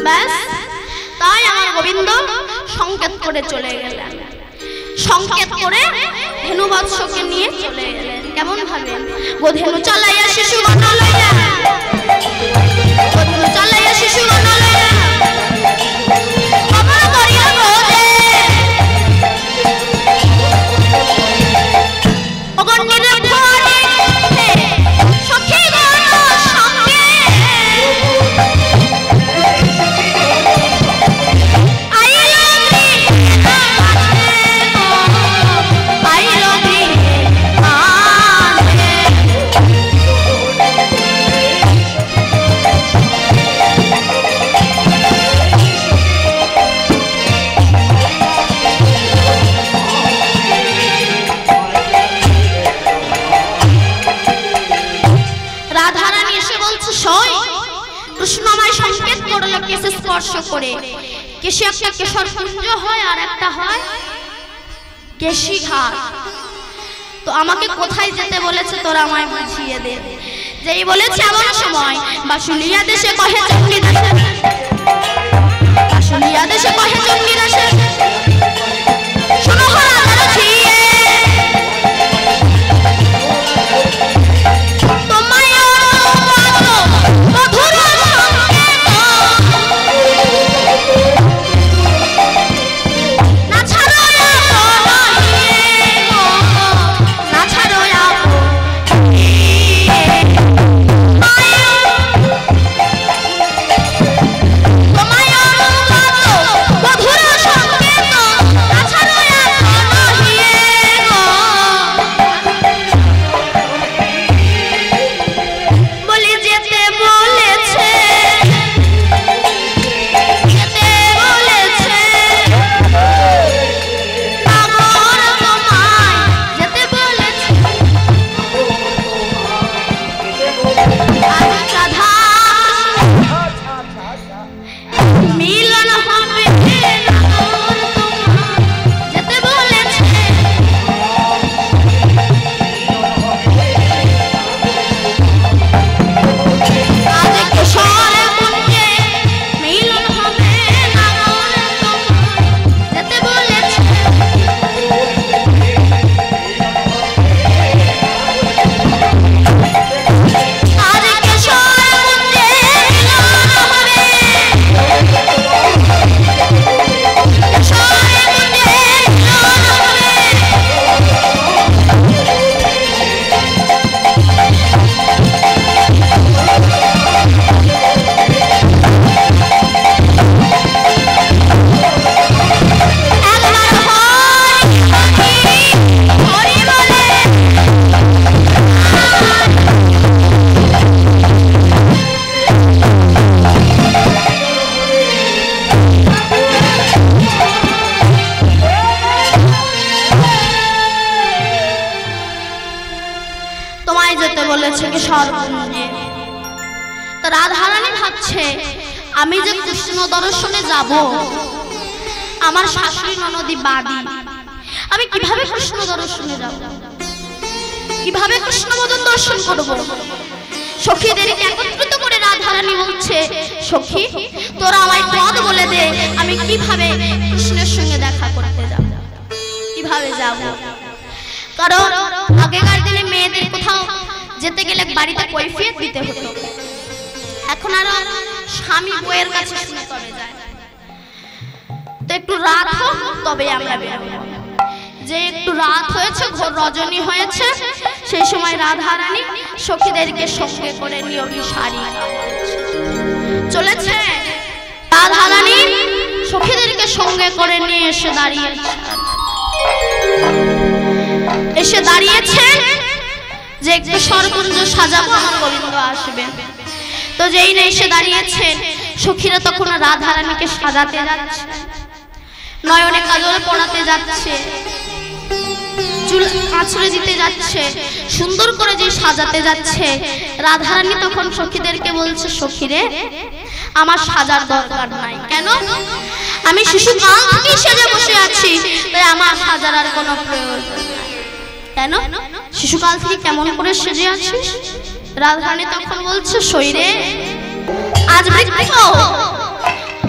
ব্যাস তাই আমার গোবিন্দ সংকেত করে চলে গেলেন, সংকেত করে ধেনুবৎসকে নিয়ে চলে গেলেন। কেমন ভাবে গোধেনু চালাইয়া শিশুগণ লইয়া, গোধেনু চালাইয়া শিশুগণ লইয়া কমল করিয়া গোধে, অগণির ভরে সখীগণ সঙ্গে আইল গৃহে আইল গৃহে আনে। রাধারানী এসে বলছে সই, কৃষ্ণ আমায় সংকেত করলো কেশে স্পর্শ করে, কেশে একটা কেশর কুঞ্জ হয় আর একটা হয় কেশি ঘাট, তো আমাকে কোথায় যেতে বলেছে তোরা আমায় বুঝিয়ে দে। যেই বলেছে এমন সময় বাসুলিয়া দেশে কহে চণ্ডী দাসে, বাসুলিয়া দেশে কহে চণ্ডী দাসে শোনো রাধার ছিয়ে তোমায় মধুর সংকেত না ছাড়ো না ছাড়ো তোমায় মধুর সংকেত না ছাড়ো বলে যেতে বলেছে, যেতে বলেছে আমার তোমায় যেতে বলেছে, আজ রাধা মিলন হবে নাগর তোমায় যেতে বলেছে, আজ কিশোর কুঞ্জে মিলন হবে নাগর তোমায় যেতে বলেছে, আজ কিশোর কুঞ্জে মিলন হবে, কিশোর কুঞ্জে মিলন হবে। একবার হরি হরি বলে তোমায় যেতে বলেছে কিশোর কুঞ্জে। তো রাধারানী ভাবছে আমি যে কৃষ্ণ দর্শনে যাব, আমার শাশুড়ি ননদী বাদী, আমি কিভাবে কৃষ্ণ দর্শনে যাব, কিভাবে কৃষ্ণ বদন দর্শন করব। সখীদেরকে একত্রিত করে রাধারানী বলছে, সখী তোরা আমায় পথ বলে দে, আমি কিভাবে কৃষ্ণের সঙ্গে দেখা করতে যাব, কিভাবে যাব। কারণ আগেকার দিনে মেয়েদের কোথাও যেতে গেলে বাড়িতে কৈফিয়ত দিতে হতো, এখন আর স্বামী বউয়ের কাছে শুনে তবে যায়। তো একটু রাত হোক তবে আমরা বেরোবো। যে একটু রাত হয়েছে, ঘোর রজনী হয়েছে, সেই সময় রাধারানী সখীদেরকে সঙ্গে করে নিয়ে শাড়ি চলেছে। রাধারানী সখীদেরকে সঙ্গে করে নিয়ে এসে দাঁড়িয়েছে যে একটু সরকুঞ্জ সাজাবো, আমার গোবিন্দ আসবে। তো যেই না এসে দাঁড়িয়েছে, সখীরা তখন রাধারানীকে সাজাতে যাচ্ছে, নয়নে কাজল পরাতে যাচ্ছে, চুল আঁচড়ে দিতে যাচ্ছে, সুন্দর করে যে সাজাতে যাচ্ছে। রাধারানী তখন সখীদেরকে বলছে, সখীরে আমার সাজার দরকার নাই। কেন? আমি শিশুকাল থেকে সেজে বসে আছি, তাই আমার সাজার আর কোনো প্রয়োজন নাই। কেন? শিশুকাল থেকে কেমন করে সেজে আছিস? রাধারানী তখন বলছে, সইরে আজ বৃক্ষ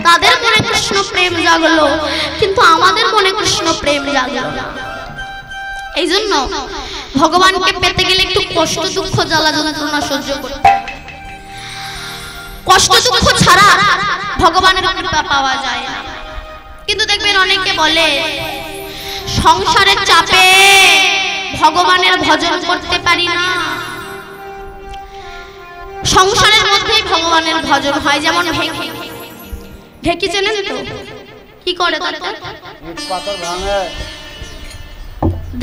তাদের মনে কৃষ্ণ প্রেম জাগলো, কিন্তু আমাদের মনে কৃষ্ণ প্রেম জাগলো না। এই জন্য ভগবানকে পেতে গেলে একটু কষ্ট দুঃখ জ্বালা যন্ত্রণা সহ্য করতে, কষ্ট দুঃখ ছাড়া ভগবানের কৃপা পাওয়া যায় না। কিন্তু দেখবেন অনেকে বলে সংসারের চাপে ভগবানের ভজন করতে পারি না। সংসারের মধ্যেই ভগবানের ভজন হয়। যেমন ঢেকি, ঢেকি চেনেন তো? কি করে?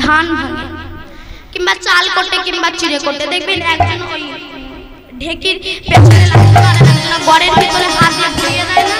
ধান ভাঙে কিংবা চাল কোটে কিংবা চিড়ে কোটে। দেখবেন একজন ওই ঢেকির পেছনে লাগতে পারে না, একজন গড়ের ভিতরে হাত দিয়ে ঘুরিয়ে দেয় না।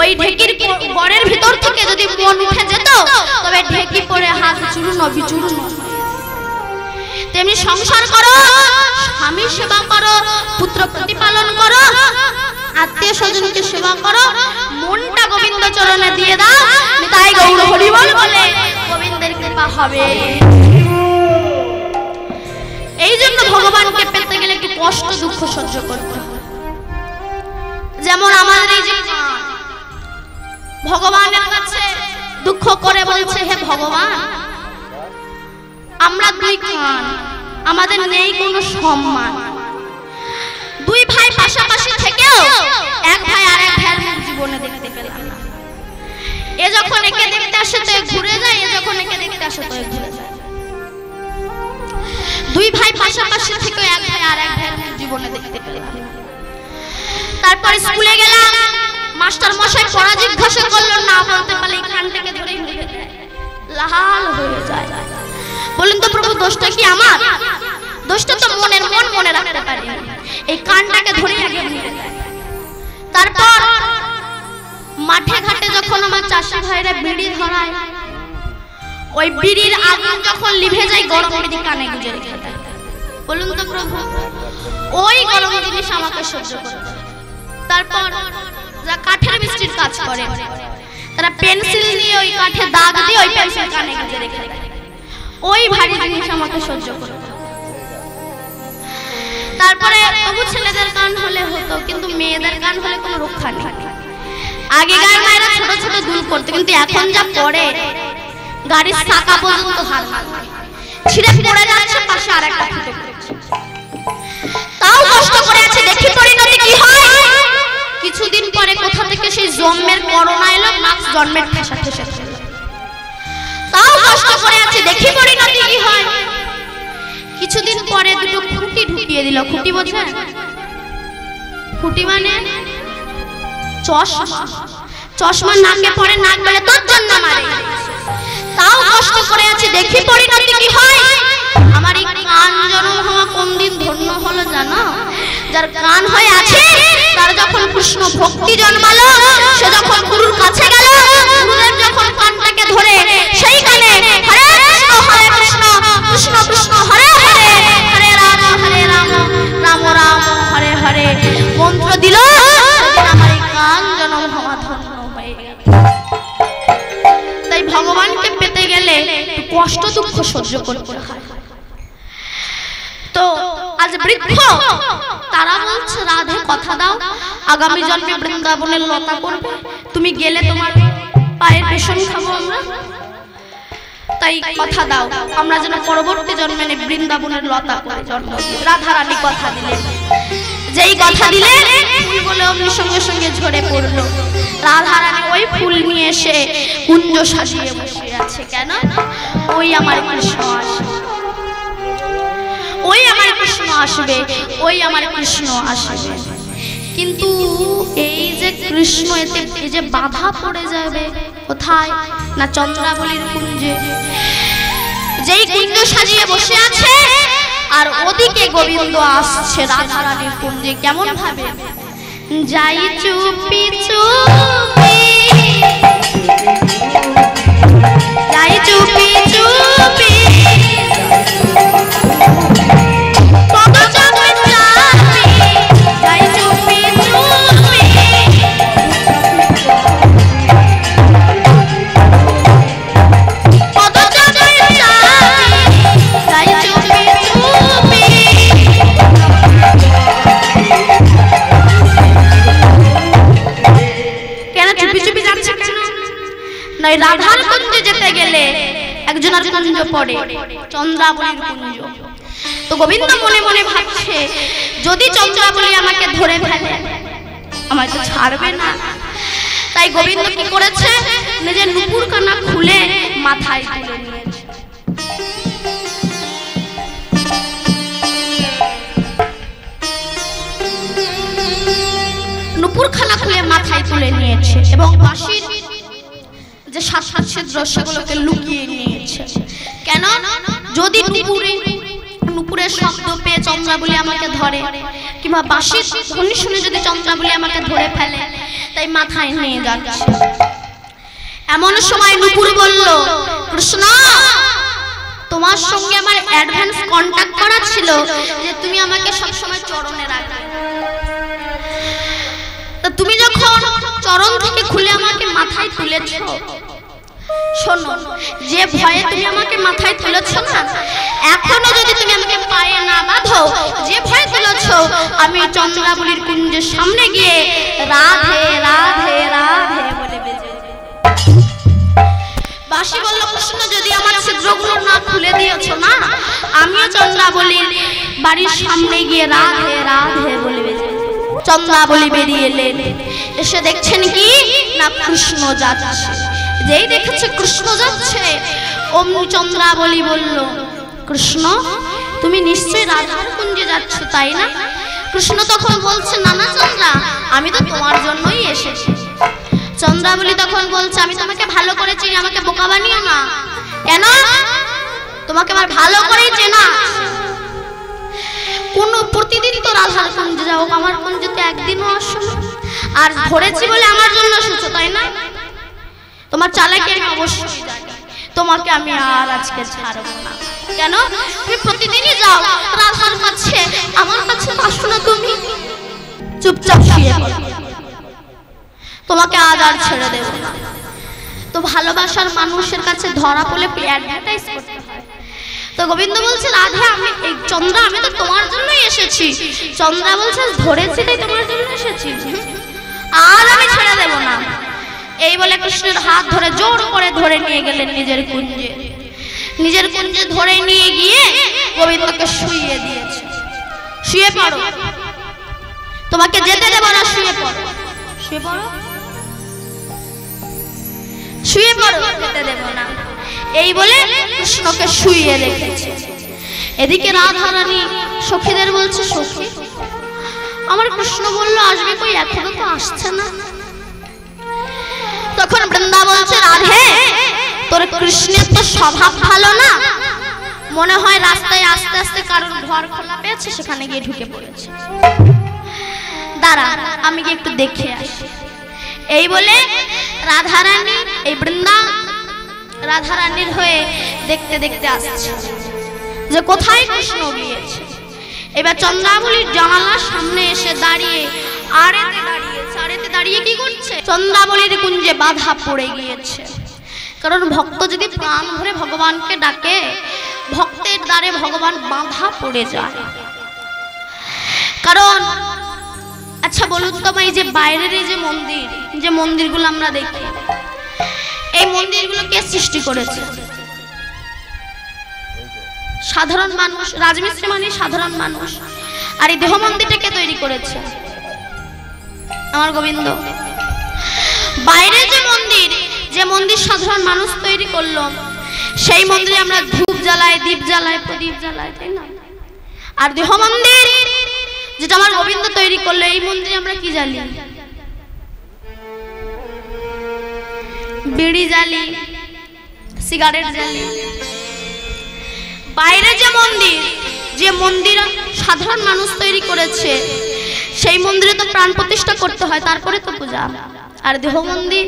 ওই ঢেকির গড়ের ভিতর থেকে যদি মন উঠে যেত, তবে ঢেকি পড়ে হাত চূর্ণ বিচূর্ণ। তেমনি সংসার করো, স্বামী সেবা করো, পুত্র প্রতিপালন করো, আত্মীয় স্বজনকে সেবা করো, মনটা গোবিন্দ চরণে দিয়ে দাও, তাই গৌর হরি বল বলে গোবিন্দের কৃপা হবে। এই জন্য ভগবানকে পেতে গেলে একটু কষ্ট দুঃখ সহ্য করতে হবে। যেমন আমাদের এই যে ভগবানের কাছে দুঃখ করে বলছে, হে ভগবান আমরা দুই কান, আমাদের নেই কোনো সম্মান। দুই ভাই পাশাপাশি থেকেও এক ভাই আর এক ভাইয়ের মুখ জীবনে দেখতে পেলাম না। এ যখন একে দেখতে আসে তো ঘুরে যায়, এ যখন একে দেখতে আসে তো ঘুরে যায়। দুই ভাই পাশাপাশি থেকেও এক ভাই আর এক ভাইয়ের মুখ জীবনে দেখতে পেলাম। তারপর স্কুলে গেলাম, মাস্টার মশাই পড়া জিজ্ঞাসা করলো, না বলতে পারলে কানটাকে ধরে লাল হয়ে যায়। বলেন তো প্রভু দোষটা কি আমার? দোষটা তো মনের মনে রাখতে পারি, এই কানটাকে ধরে আগে নিয়ে যায়। তারপর মাঠে ঘাটে যখন আমার চাষি ভাইরা বিড়ি ধরায়, ওই বিড়ির আগুন যখন লিভে যায়, গরম বিড়ি কানে গুঁজে রেখে দেয়। বলুন তো প্রভু ওই গরম জিনিস আমাকে সহ্য করতে। তারপর যারা কাঠের মিস্ত্রির কাজ করে, তারা পেন্সিল দিয়ে ওই কাঠে দাগ দিয়ে ওই পেন্সিল কানে গুঁজে রেখে দেয়। ওই ভারী জিনিস আমাকে সহ্য করতে। তারপরে তবু ছেলেদের কান হলে হতো, কিন্তু মেয়েদের কান হলে কোনো রক্ষা নেই। আগেকার মায়েরা ছোট ছোট দুল করতে, কিন্তু এখন যা পড়ে গাড়ির চাকা পর্যন্ত হাল ছিঁড়ে পড়ে যাচ্ছে, পাশে আর একটা ফুটো পড়েছে। তাও কষ্ট করে আছে, দেখি পরিণতি কি হয়। কিছুদিন পরে কোথা থেকে সেই জন্মের করোনা এলো, মাস্ক জন্মের ঠেসা ঠেসে ছিল। তাও কষ্ট করে আছে, দেখি পরিণতি কি হয়। কিছু কিছুদিন পরে দুটো খুঁটি ঢুকিয়ে দিল। খুঁটি বোঝেন? খুঁটি মানে চশমা। চশমা নাকে পড়ে, নাক বলে তোর জন্য মারে। তাও কষ্ট করে আছি, দেখি পরিণতি কি হয়। আমার এই কান জন্ম হওয়া কোন দিন ধন্য হলো জানো? যার কান হয়ে আছে তার যখন কৃষ্ণ ভক্তি জন্মালো, সে যখন গুরুর কাছে গেল, গুরুদেব যখন কানটাকে ধরে সেই কানে হরে কৃষ্ণ কৃষ্ণ কৃষ্ণ হরে হরে, হরে রাম রাম রাম হরে হরে মন্ত্র দিল, আমার এই কান জন্ম হওয়া ধন্য হয়ে গেল। তাই ভগবানকে পেতে গেলে কষ্ট দুঃখ সহ্য করতে হয়। তো আজ বৃক্ষ তারা বলছে রাধে কথা দাও, আগামী জন্মে বৃন্দাবনের লতা করবে, তুমি গেলে তোমার পায়ের পেছন খাবো আমরা, তাই কথা দাও আমরা যেন পরবর্তী জন্মে বৃন্দাবনের লতা করে জন্ম দিই। রাধা রানী কথা দিলেন, যেই কথা দিলেন ফুল বলে অমনি সঙ্গে সঙ্গে ঝরে পড়লো। রাধা রানী ওই ফুল নিয়ে এসে কুঞ্জ সাজিয়ে বসে আছে। কেন? ওই আমার কৃষ্ণ আসবে, ওই আমার কৃষ্ণ আসবে, ওই আমার কৃষ্ণ আসবে। কিন্তু এই যে কৃষ্ণ এতে এই যে বাধা পড়ে যাবে কোথায়? না চন্দ্রাবলীর কুঞ্জে। যেই কুঞ্জ সাজিয়ে বসে আছে আর ওদিকে গোবিন্দ আসছে রাধা রানীর কুঞ্জে। কেমন ভাবে? যাই চুপি চুপি, যাই চুপি চুপি, রাধার কুঞ্জে যেতে গেলে একজনের কুঞ্জ পড়ে চন্দ্রাবলীর কুঞ্জ। তো গোবিন্দ মনে মনে ভাবছে যদি চন্দ্রাবলী আমাকে ধরে ফেলে আমায় তো ছাড়বে না। তাই গোবিন্দ কি করেছে? নিজের নুপুর কানা খুলে মাথায় তুলে নিয়েছে। নুপুর খানা খুলে মাথায় তুলে নিয়েছে এবং বাঁশির যে সাত ছিদ্র সেগুলোকে লুকিয়ে নিয়েছে। কেন? যদি নুপুরের শব্দ পেয়ে চন্দ্রাবলী আমাকে ধরে কিংবা বাঁশির ধ্বনি শুনে যদি চন্দ্রাবলী আমাকে ধরে ফেলে, তাই মাথায় নিয়ে যাচ্ছে। এমন সময় নুপুর বলল, কৃষ্ণ তোমার সঙ্গে আমার অ্যাডভান্স কন্টাক্ট করা ছিল যে তুমি আমাকে সবসময় চরণে রাখবে। তুমি যখন চরণ থেকে খুলে আমাকে মাথায় তুলেছ, শোনো যে ভয়ে তুমি আমাকে মাথায় তুলেছ না, এখনো যদি তুমি আমাকে পায়ে না বাঁধো, যে ভয়ে তুলেছ, আমি চন্দ্রাবলীর কুঞ্জের সামনে গিয়ে রাধে রাধে রাধে বলে বেজে। বাঁশি বলল, কৃষ্ণ যদি আমার ছিদ্রগুলো না খুলে দিয়েছ না, আমিও চন্দ্রাবলীর বাড়ির সামনে গিয়ে রাধে রাধে বলে বেজে। চন্দ্রাবলী বেরিয়ে এলেন, এসে দেখছেন কি না কৃষ্ণ যাচ্ছে। যেই দেখেছে কৃষ্ণ যাচ্ছে, অমনি চন্দ্রাবলী বলল, কৃষ্ণ তুমি নিশ্চয়ই রাধার কুঞ্জে যাচ্ছ তাই না? কৃষ্ণ তখন বলছে, না না চন্দ্রা, আমি তো তোমার জন্যই এসেছি। চন্দ্রাবলী তখন বলছে, আমি তোমাকে ভালো করে চিনি, আমাকে বোকা বানিও না। কেন? তোমাকে আমার ভালো করেই চেনা। কোন প্রতিদিন তো রাধার কুঞ্জে যাও, আমার কুঞ্জে তো একদিনও আসো না। আর ধরেছি বলে আমার জন্য এসেছো তাই না? তোমার চালাকি আমি অবশ্যই জানি, তোমাকে আমি আর আজকে ছাড়ব না। কেন? তুমি প্রতিদিনই যাও রাধার কাছে, আমার কাছে আসো না তুমি। চুপচাপ শুয়ে পড়ো, তোমাকে আজ আর ছেড়ে দেব না। তো ভালোবাসার মানুষের কাছে ধরা পড়লে অ্যাডভার্টাইজ করতে হয়। তো গোবিন্দ বলছে, রাধা আমি এই চন্দ্রা আমি তো তোমার জন্যই এসেছি। চন্দ্রা বলছে, ধরেছি তাই তোমার জন্য এসেছি, আর আমি ছেড়ে দেব না। এই বলে কৃষ্ণের হাত ধরে জোর করে ধরে নিয়ে গেলেন নিজের কুঞ্জে। নিজের কুঞ্জে ধরে নিয়ে গিয়ে গোবিন্দকে শুইয়ে দিয়েছে। শুয়ে পড়ো, তোমাকে যেতে দেব না, শুয়ে পড়ো, শুয়ে পড়ো, শুয়ে পড়ো, যেতে দেব না। এই বলে কৃষ্ণকে শুইয়ে রেখেছে। এদিকে রাধা রানী সখীদের বলছে, সখী আমার কৃষ্ণ বললো আসবে, কই এখনো তো আসছে না। তখন বৃন্দা বলছে, রাধে তোর কৃষ্ণের তো স্বভাব ভালো না, মনে হয় রাস্তায় আস্তে আস্তে কারণ ঘর খোলা পেয়েছে, সেখানে গিয়ে ঢুকে পড়েছে, দাঁড়া আমি গিয়ে একটু দেখে আসি। এই বলে রাধারানী এই বৃন্দা রাধারানীর হয়ে দেখতে দেখতে আসছে যে কোথায় কৃষ্ণ গিয়েছে। এবার চন্দ্রাবলীর জানালার সামনে এসে দাঁড়িয়ে আড়েতে দাঁড়িয়েছে। আড়েতে দাঁড়িয়ে কি করছে? চন্দ্রাবলীর কুঞ্জে বাধা পড়ে গিয়েছে। কারণ ভক্ত যদি প্রাণ ভরে ভগবানকে ডাকে, ভক্তের দ্বারে ভগবান বাধা পড়ে যায়। কারণ আচ্ছা বলুন তো ভাই, যে বাইরের এই যে মন্দিরগুলো আমরা দেখি, এই মন্দিরগুলো কে সৃষ্টি করেছে? সাধারণ মানুষ। রাজমিস্ত্রি মানে সাধারণ মানুষ। আর এই দেহ মন্দিরটা কে তৈরি করেছে? আমার গোবিন্দ। বাইরে যে মন্দির সাধারণ মানুষ তৈরি করলো, সেই মন্দিরে আমরা ধূপ জ্বালাই, দীপ জ্বালাই, প্রদীপ জ্বালাই, তাই না? আর দেহ মন্দির যেটা আমার গোবিন্দ তৈরি করলো, এই মন্দিরে আমরা কি জ্বালি? বিড়ি জ্বালি, সিগারেট জ্বালি। বাইরে যে মন্দির সাধারণ মানুষ তৈরি করেছে, সেই মন্দিরে তো প্রাণ প্রতিষ্ঠা করতে হয়, তারপরে তো পূজা। আর দেহ মন্দির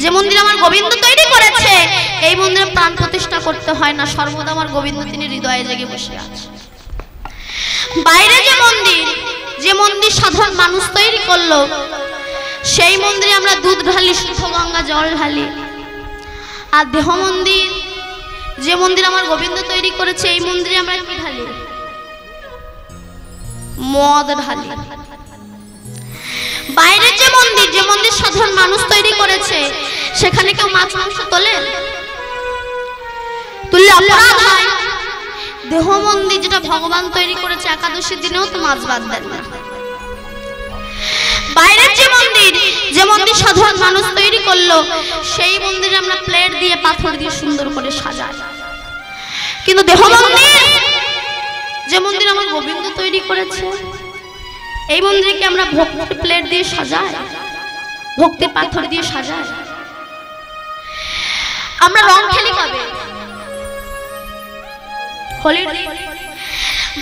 যে মন্দির আমার গোবিন্দ তৈরি করেছে, এই মন্দিরে প্রাণ প্রতিষ্ঠা করতে হয় না, সর্বদা আমার গোবিন্দ তিনি হৃদয়ে জেগে বসে আছে। বাইরে যে মন্দির সাধারণ মানুষ তৈরি করলো, সেই মন্দিরে আমরা দুধ ঢালি, শুদ্ধ গঙ্গা জল ঢালি। আর দেহ মন্দির যে মন্দির আমার গোবিন্দ তৈরি করেছে, এই মন্দিরে আমরা কি ঢালি? মদ ঢালি। বাইরে যে মন্দির সাধারণ মানুষ তৈরি করেছে, সেখানে কেউ মাছ মাংস তোলে? তুললে অপরাধ হয়। দেহ মন্দির যেটা ভগবান তৈরি করেছে, একাদশীর দিনেও তো মাছ বাদ দেন না। বাইরের যে মন্দির সাধারণ মানুষ তৈরি করলো, সেই মন্দিরে আমরা প্লেট দিয়ে পাথর দিয়ে সুন্দর করে সাজাই। কিন্তু দেহ মন্দির যে মন্দির আমার গোবিন্দ তৈরি করেছে, এই মন্দিরকে আমরা ভক্তির প্লেট দিয়ে সাজাই, ভক্তির পাথর দিয়ে সাজাই। আমরা রং খেলি কবে? হোলির দিন।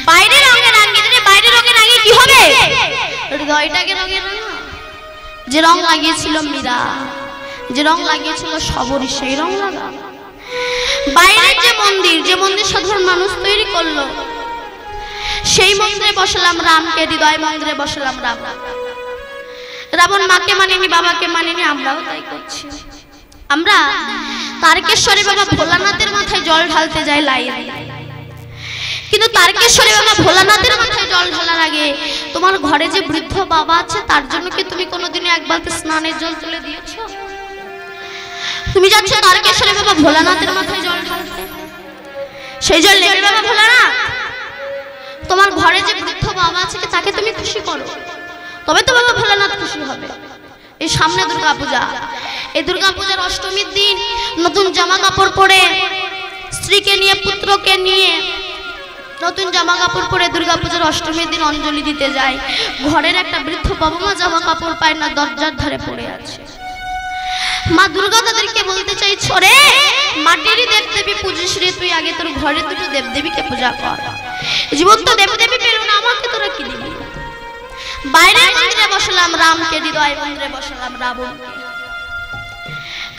বাইরে রঙে রাঙিয়ে দিলে, বাইরে রঙে রাঙিয়ে কি হবে? হৃদয়টাকে রঙে রাঙা। যে রং লাগিয়েছিল মীরা, যে রং লাগিয়েছিল সবরী, সেই রং লাগা। বাইরের যে মন্দির সাধারণ মানুষ তৈরি করলো, সেই মন্দিরে বসালাম রামকে, হৃদয় মন্দিরে বসালাম রাম। রাবণ মাকে মানেনি, বাবাকে মানেনি, আমরাও তাই করছি। আমরা তারকেশ্বরী বাবা ভোলানাথের মাথায় জল ঢালতে যাই লাইন। কিন্তু তারকেশ্বরী বাবা ভোলানাথের মাথায় জল ঢালার আগে তোমার ঘরে যে বৃদ্ধ বাবা আছে, তার জন্য কি তুমি কোনোদিনও এক বালতি স্নানের জল তুলে দিয়েছো? তুমি যাচ্ছ তারকেশ্বরী বাবা ভোলানাথের মাথায় জল ঢালতে, সেই জল নেবে বাবা ভোলানাথ? তোমার ঘরে যে বৃদ্ধ বাবা আছে, তাকে তুমি খুশি করো, তবে তো বাবা ভোলানাথ খুশি হবে। এই সামনে দুর্গাপূজা, এই দুর্গাপূজার অষ্টমীর দিন নতুন জামা কাপড় পরে, স্ত্রীকে নিয়ে, পুত্রকে নিয়ে নতুন জামা কাপড় পরে দুর্গাপূজার অষ্টমীর দিন অঞ্জলি দিতে যায়। ঘরের একটা বৃদ্ধ বাবা মা জামা কাপড় পায় না, দরজার ধারে পড়ে আছে। মা দুর্গা তাদেরকে বলতে চাইছ, রে মাটিরই দেবদেবী পুজিস রে, তুই আগে তোর ঘরে দুটো দেবদেবীকে পূজা কর। জীবন তো দেবদেবী পেল না, আমাকে তোরা কি দিবি? বাইরের মন্দিরে বসালাম রামকে, হৃদয় মন্দিরে বসালাম রাবণকে।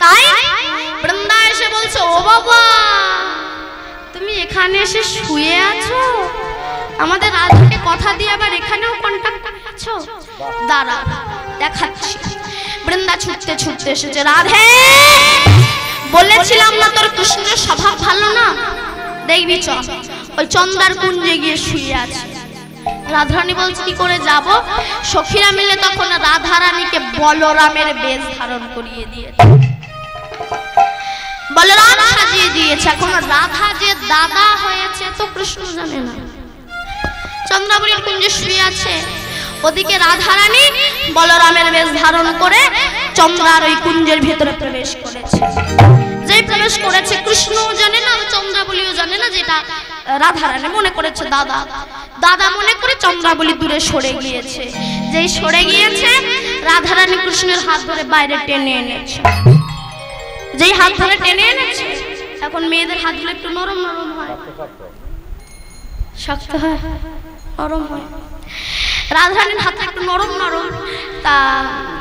তাই বৃন্দা এসে বলছে, ও বাবা তুমি এখানে এসে শুয়ে আছো, আমাদের রাধাকে কথা দিয়ে আবার এখানেও কন্টাক্ট করেছো? দাঁড়া দেখাচ্ছি। বৃন্দা ছুটতে ছুটতে এসেছে। রাধে বলেছিলাম না তোর কৃষ্ণের স্বভাব ভালো না? দেখবি চল, ওই চন্দ্রার কুঞ্জে গিয়ে শুয়ে আছে। রাধারানী বলছে কি করে যাব? সখীরা মিলে তখন রাধারানীকে বলরামের বেশ ধারণ করিয়ে দিয়েছে, বলরাম সাজিয়ে দিয়েছে। এখন রাধা যে দাদা হয়েছে তো কৃষ্ণ জানে না। চন্দ্রাবলীর কুঞ্জে শুয়ে আছে, ওদিকে রাধারানী বলরামের বেশ ধারণ করে চন্দ্রার ওই কুঞ্জের ভিতরে প্রবেশ করেছে। যেই প্রবেশ করেছে, কৃষ্ণও জানে না, চন্দ্রাবলীও জানে না যেটা রাধারানী মনে করেছে দাদা, দাদা মনে করে চন্দ্রাবলী দূরে সরে গিয়েছে। যেই সরে গিয়েছে রাধারানী কৃষ্ণের হাত ধরে বাইরে টেনে এনেছে। যেই হাত ধরে টেনে এনেছে, এখন মেয়েদের হাতগুলো একটু নরম নরম হয়, শক্ত হয়, নরম হয়। রাধারানীর হাতটা একটু নরম নরম, তা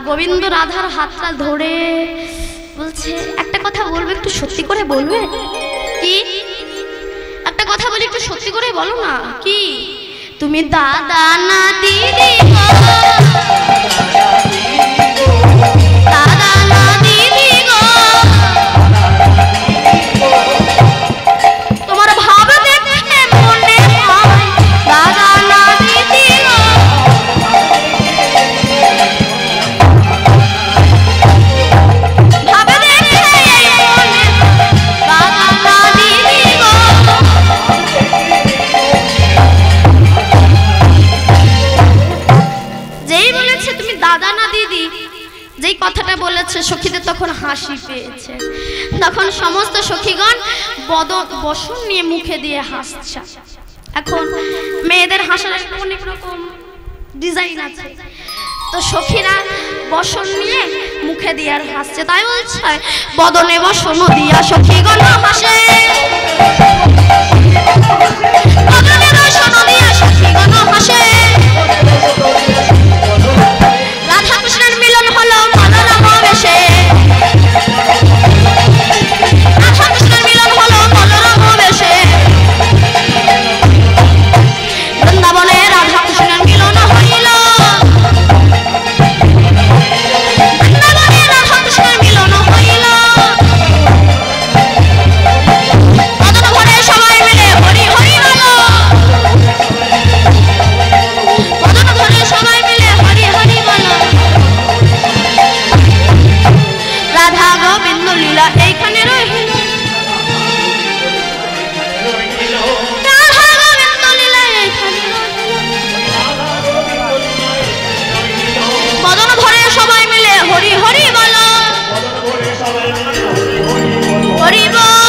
গোবিন্দ রাধার হাতটা ধরে বলছে, একটা কথা বলবে, একটু সত্যি করে বলবে? কি? একটা কথা বলি, একটু সত্যি করে বলো না। কি? তুমি দাদা না দিদি গো, দাদা না দিদি গো, তোমার ভাব দেখে মনে হয় দাদা না দিদি গো, ভাব দেখে মনে দাদা না দিদি গো। যেই বলেছে তুমি দাদা না দিদি, যেই কথাটা বলেছে সখীদের তখন হাসি পেয়েছে। তখন সমস্ত সখীগণ বসন নিয়ে মুখে দিয়ে হাসছে। এখন মেয়েদের হাসার অনেক রকম ডিজাইন আছে, তো সখীরা বসন নিয়ে মুখে দিয়ে আর হাসছে। তাই বলছে বদনে বসন দিয়া সখীগণ হাসে, বদনে বসন দিয়া সখীগণ হাসে। রাধা কৃষ্ণের মিলন হলো মনোরম বেশে, রাধা কৃষ্ণের মিলন হলো মনোরম বেশে। বৃন্দাবনে রাধা কৃষ্ণের মিলন হইল, বৃন্দাবনে রাধা কৃষ্ণের মিলন হইল। বদন ভরে সবাই মিলে হরি হরি বলো, বদন ভরে সবাই মিলে হরি হরি বলো। রাধা গোবিন্দ লীলা এইখানে রহিল, রাধা গোবিন্দ লীলা এইখানে রহিল। বদন ভরে সবাই মিলে হরি হরি বলো, হরি বল।